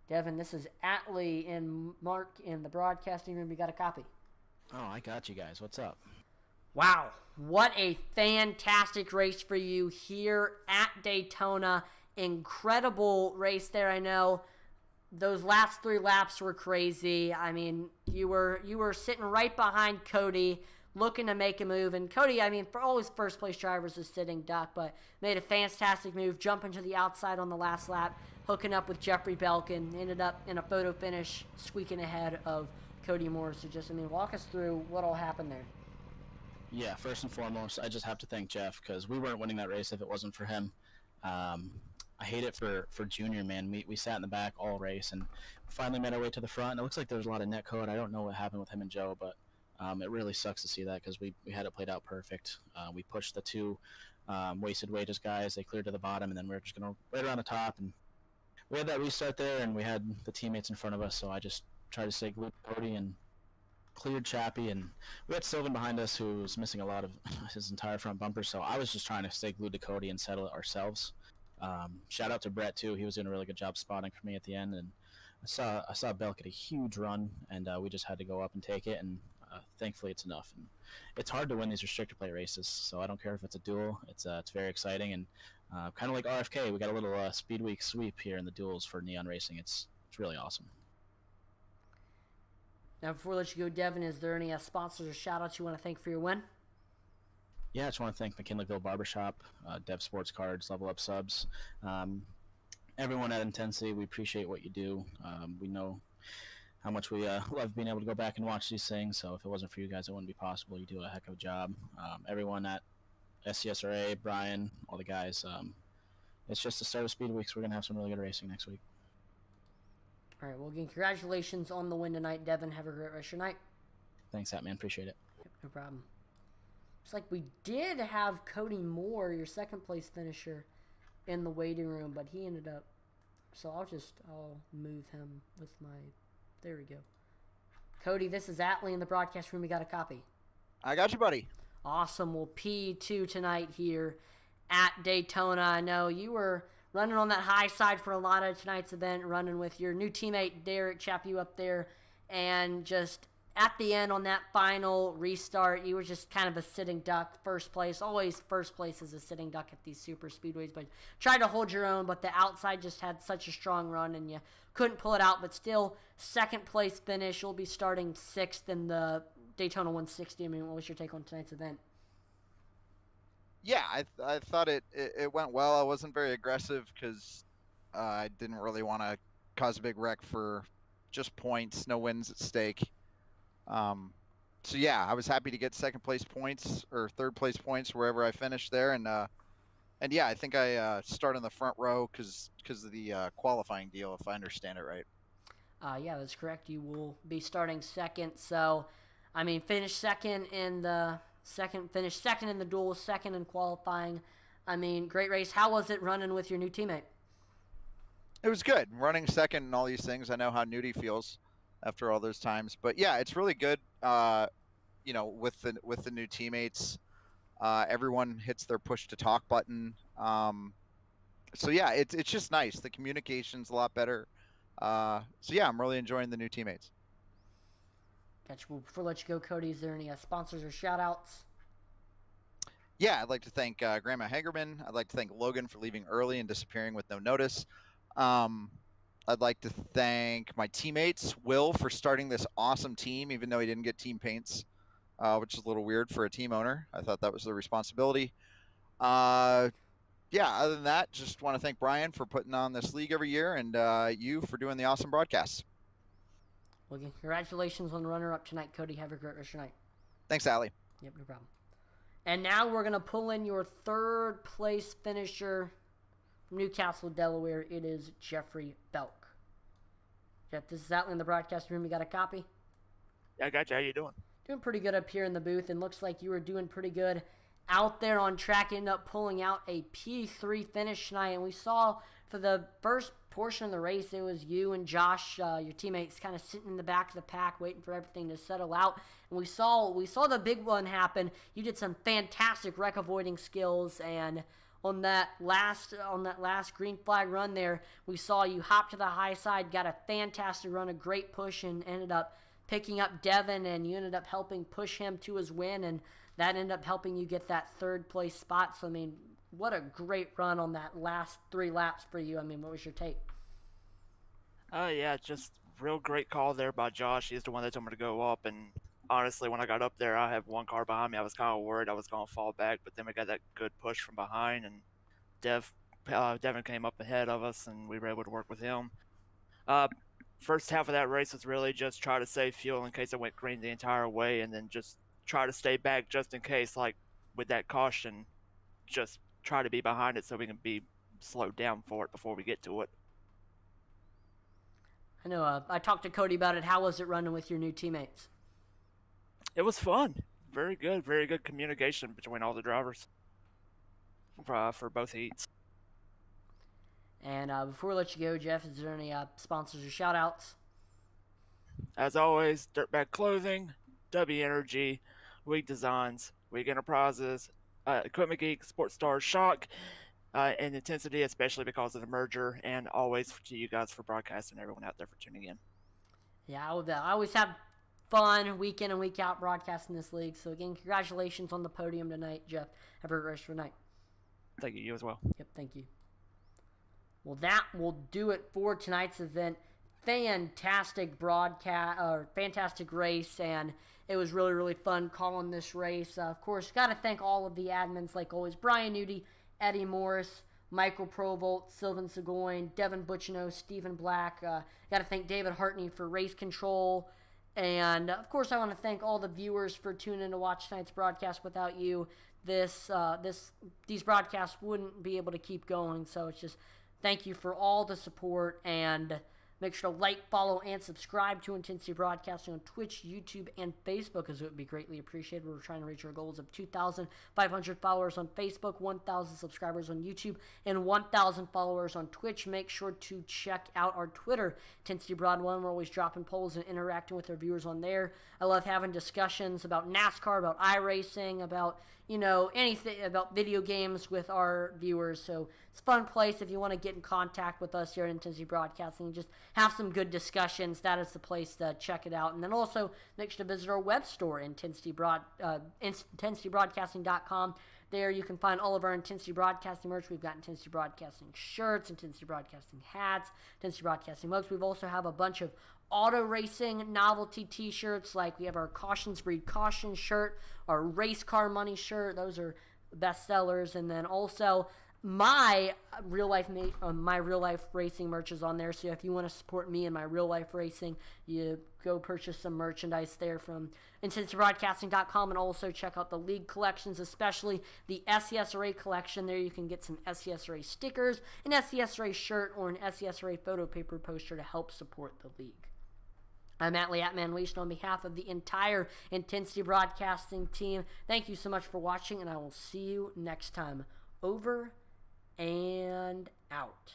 Devin, this is Atlee and Mark in the broadcasting room. You got a copy? Oh, I got you guys. What's up? Wow, what a fantastic race for you here at Daytona. Incredible race there, I know. Those last 3 laps were crazy. I mean, you were sitting right behind Cody, looking to make a move. And Cody, I mean, for all his first place drivers, is sitting duck, but made a fantastic move, jumping to the outside on the last lap, hooking up with Jeffrey Belkin, ended up in a photo finish, squeaking ahead of Cody Moore. So just, walk us through what all happened there. Yeah, first and foremost, I just have to thank Jeff, because we weren't winning that race if it wasn't for him. I hate it for Junior, man. We sat in the back all race and finally made our way to the front. And it looks like there was a lot of net code. I don't know what happened with him and Joe, but it really sucks to see that, because we had it played out perfect. We pushed the 2 wasted wages guys. They cleared to the bottom, and then we were just going to right around the top. And we had that restart there, and we had the teammates in front of us, so I just tried to stay glued to Cody and cleared Chappie, and we had Sylvan behind us, who was missing a lot of his entire front bumper, so I was just trying to stay glued to Cody and settle it ourselves. Shout out to Brett too. He was doing a really good job spotting for me at the end, and I saw Belk get a huge run, and we just had to go up and take it, and thankfully it's enough. And it's hard to win these restrictor plate races, so I don't care if it's a duel. It's very exciting, and kind of like RFK, we got a little Speed Week sweep here in the duels for Neon Racing. It's really awesome. Now, before we let you go, Devin, is there any sponsors or shout-outs you want to thank for your win? Yeah, I just want to thank McKinleyville Barbershop, Dev Sports Cards, Level Up Subs, everyone at Intensity. We appreciate what you do. We know how much we love being able to go back and watch these things, so if it wasn't for you guys, it wouldn't be possible. You do a heck of a job. Everyone at SCSRA, Brian, all the guys. It's just the start of Speed Weeks. We're going to have some really good racing next week. All right, well, again, congratulations on the win tonight, Devin. Have a great rest of your night. Thanks, Hat Man. Appreciate it. Yep, no problem. It's like we did have Cody Moore, your second place finisher, in the waiting room, but he ended up. So I'll move him with my. There we go. Cody, this is Atlee in the broadcast room. We got a copy. I got you, buddy. Awesome. Well, P2 tonight here at Daytona. I know you were running on that high side for a lot of tonight's event, running with your new teammate, Derek Chapu, up there, and just at the end on that final restart, you were just kind of a sitting duck, first place. Always first place is a sitting duck at these super speedways, but tried to hold your own, but the outside just had such a strong run, and you couldn't pull it out, but still second place finish. You'll be starting 6th in the Daytona 160. What was your take on tonight's event? Yeah, I thought it went well. I wasn't very aggressive because I didn't really want to cause a big wreck for just points, no wins at stake. So yeah, I was happy to get second place points or third place points wherever I finished there, and yeah, I think I start in the front row because of the qualifying deal, if I understand it right. Yeah, that's correct. You will be starting second. So, finish second in the duel, second in qualifying. Great race. How was it running with your new teammate? It was good. Running second and all these things. I know how Nudie feels after all those times, but yeah, it's really good. With the new teammates, everyone hits their push to talk button. So yeah, it's just nice. The communication's a lot better. So yeah, I'm really enjoying the new teammates. Gotcha. Well, before I let you go, Cody, is there any sponsors or shout outs? Yeah, I'd like to thank Grandma Hagerman. I'd like to thank Logan for leaving early and disappearing with no notice. I'd like to thank my teammates, Will, for starting this awesome team, even though he didn't get team paints, which is a little weird for a team owner. I thought that was their responsibility. Yeah, other than that, just want to thank Brian for putting on this league every year, and you for doing the awesome broadcasts. Well, again, congratulations on the runner-up tonight, Cody. Have a great rest of your night. Thanks, Allie. Yep, no problem. And now we're going to pull in your third place finisher from Newcastle, Delaware. It is Jeffrey Belk. Jeff, this is Atlee in the broadcast room. You got a copy? Yeah, I got you. How you doing? Doing pretty good up here in the booth, and looks like you were doing pretty good out there on track. Ended up pulling out a P3 finish tonight, and we saw for the first portion of the race, it was you and Josh, your teammates, kind of sitting in the back of the pack, waiting for everything to settle out. And we saw the big one happen. You did some fantastic wreck avoiding skills, and on that last green flag run there, we saw you hop to the high side, got a fantastic run, a great push, and ended up picking up Devin, and you ended up helping push him to his win, and that ended up helping you get that third place spot. So, I mean, what a great run on that last 3 laps for you. I mean, what was your take? Yeah, just real great call there by Josh. He's the one that told me to go up, and honestly, when I got up there, I have one car behind me. I was kind of worried I was going to fall back, but then we got that good push from behind, and Devin came up ahead of us, and we were able to work with him. First half of that race was really just try to save fuel in case it went green the entire way, and then just try to stay back just in case, like with that caution, just try to be behind it so we can be slowed down for it before we get to it. I know I talked to Cody about it. How was it running with your new teammates? It was fun. Very good communication between all the drivers for both heats. And before we let you go, Jeff, is there any sponsors or shout-outs? As always, Dirtbag Clothing, W Energy, Week Designs, Week Enterprises, Equipment Geek, Sports Stars, Shock, and Intensity, especially because of the merger, and always to you guys for broadcasting, everyone out there for tuning in. Yeah, I always have fun week in and week out broadcasting this league. So, again, congratulations on the podium tonight, Jeff. Have a great rest of your night. Thank you. You as well. Yep, thank you. Well, that will do it for tonight's event. Fantastic broadcast, or fantastic race, and it was really, really fun calling this race. Of course, got to thank all of the admins, like always, Brian Nudie, Eddie Morris, Michael Provolt, Sylvan Seguin, Devin Butchino, Stephen Black. Got to thank David Hartney for race control. And, of course, I want to thank all the viewers for tuning in to watch tonight's broadcast. Without you, these broadcasts wouldn't be able to keep going. So it's just thank you for all the support, and make sure to like, follow, and subscribe to Intensity Broadcasting on Twitch, YouTube, and Facebook, as it would be greatly appreciated. We're trying to reach our goals of 2,500 followers on Facebook, 1,000 subscribers on YouTube, and 1,000 followers on Twitch. Make sure to check out our Twitter, Intensity Broad 1. We're always dropping polls and interacting with our viewers on there. I love having discussions about NASCAR, about iRacing, about anything about video games with our viewers. So it's a fun place if you want to get in contact with us here at Intensity Broadcasting and just have some good discussions. That is the place to check it out. And then also make sure to visit our web store, intensitybroadcasting.com. There you can find all of our Intensity Broadcasting merch. We've got Intensity Broadcasting shirts, Intensity Broadcasting hats, Intensity Broadcasting mugs. We've also have a bunch of auto racing novelty t-shirts, like we have our Cautions Breed Caution shirt, our Race Car Money shirt. Those are best sellers. And then also my real life racing merch is on there. So if you want to support me in my real life racing, you go purchase some merchandise there from IntensityBroadcasting.com, and also check out the league collections, especially the SCSRA collection. There you can get some SCSRA stickers, an SCSRA shirt, or an SCSRA photo paper poster to help support the league. I'm Atlee Unleashed on behalf of the entire Intensity Broadcasting team. Thank you so much for watching, and I will see you next time. Over and out.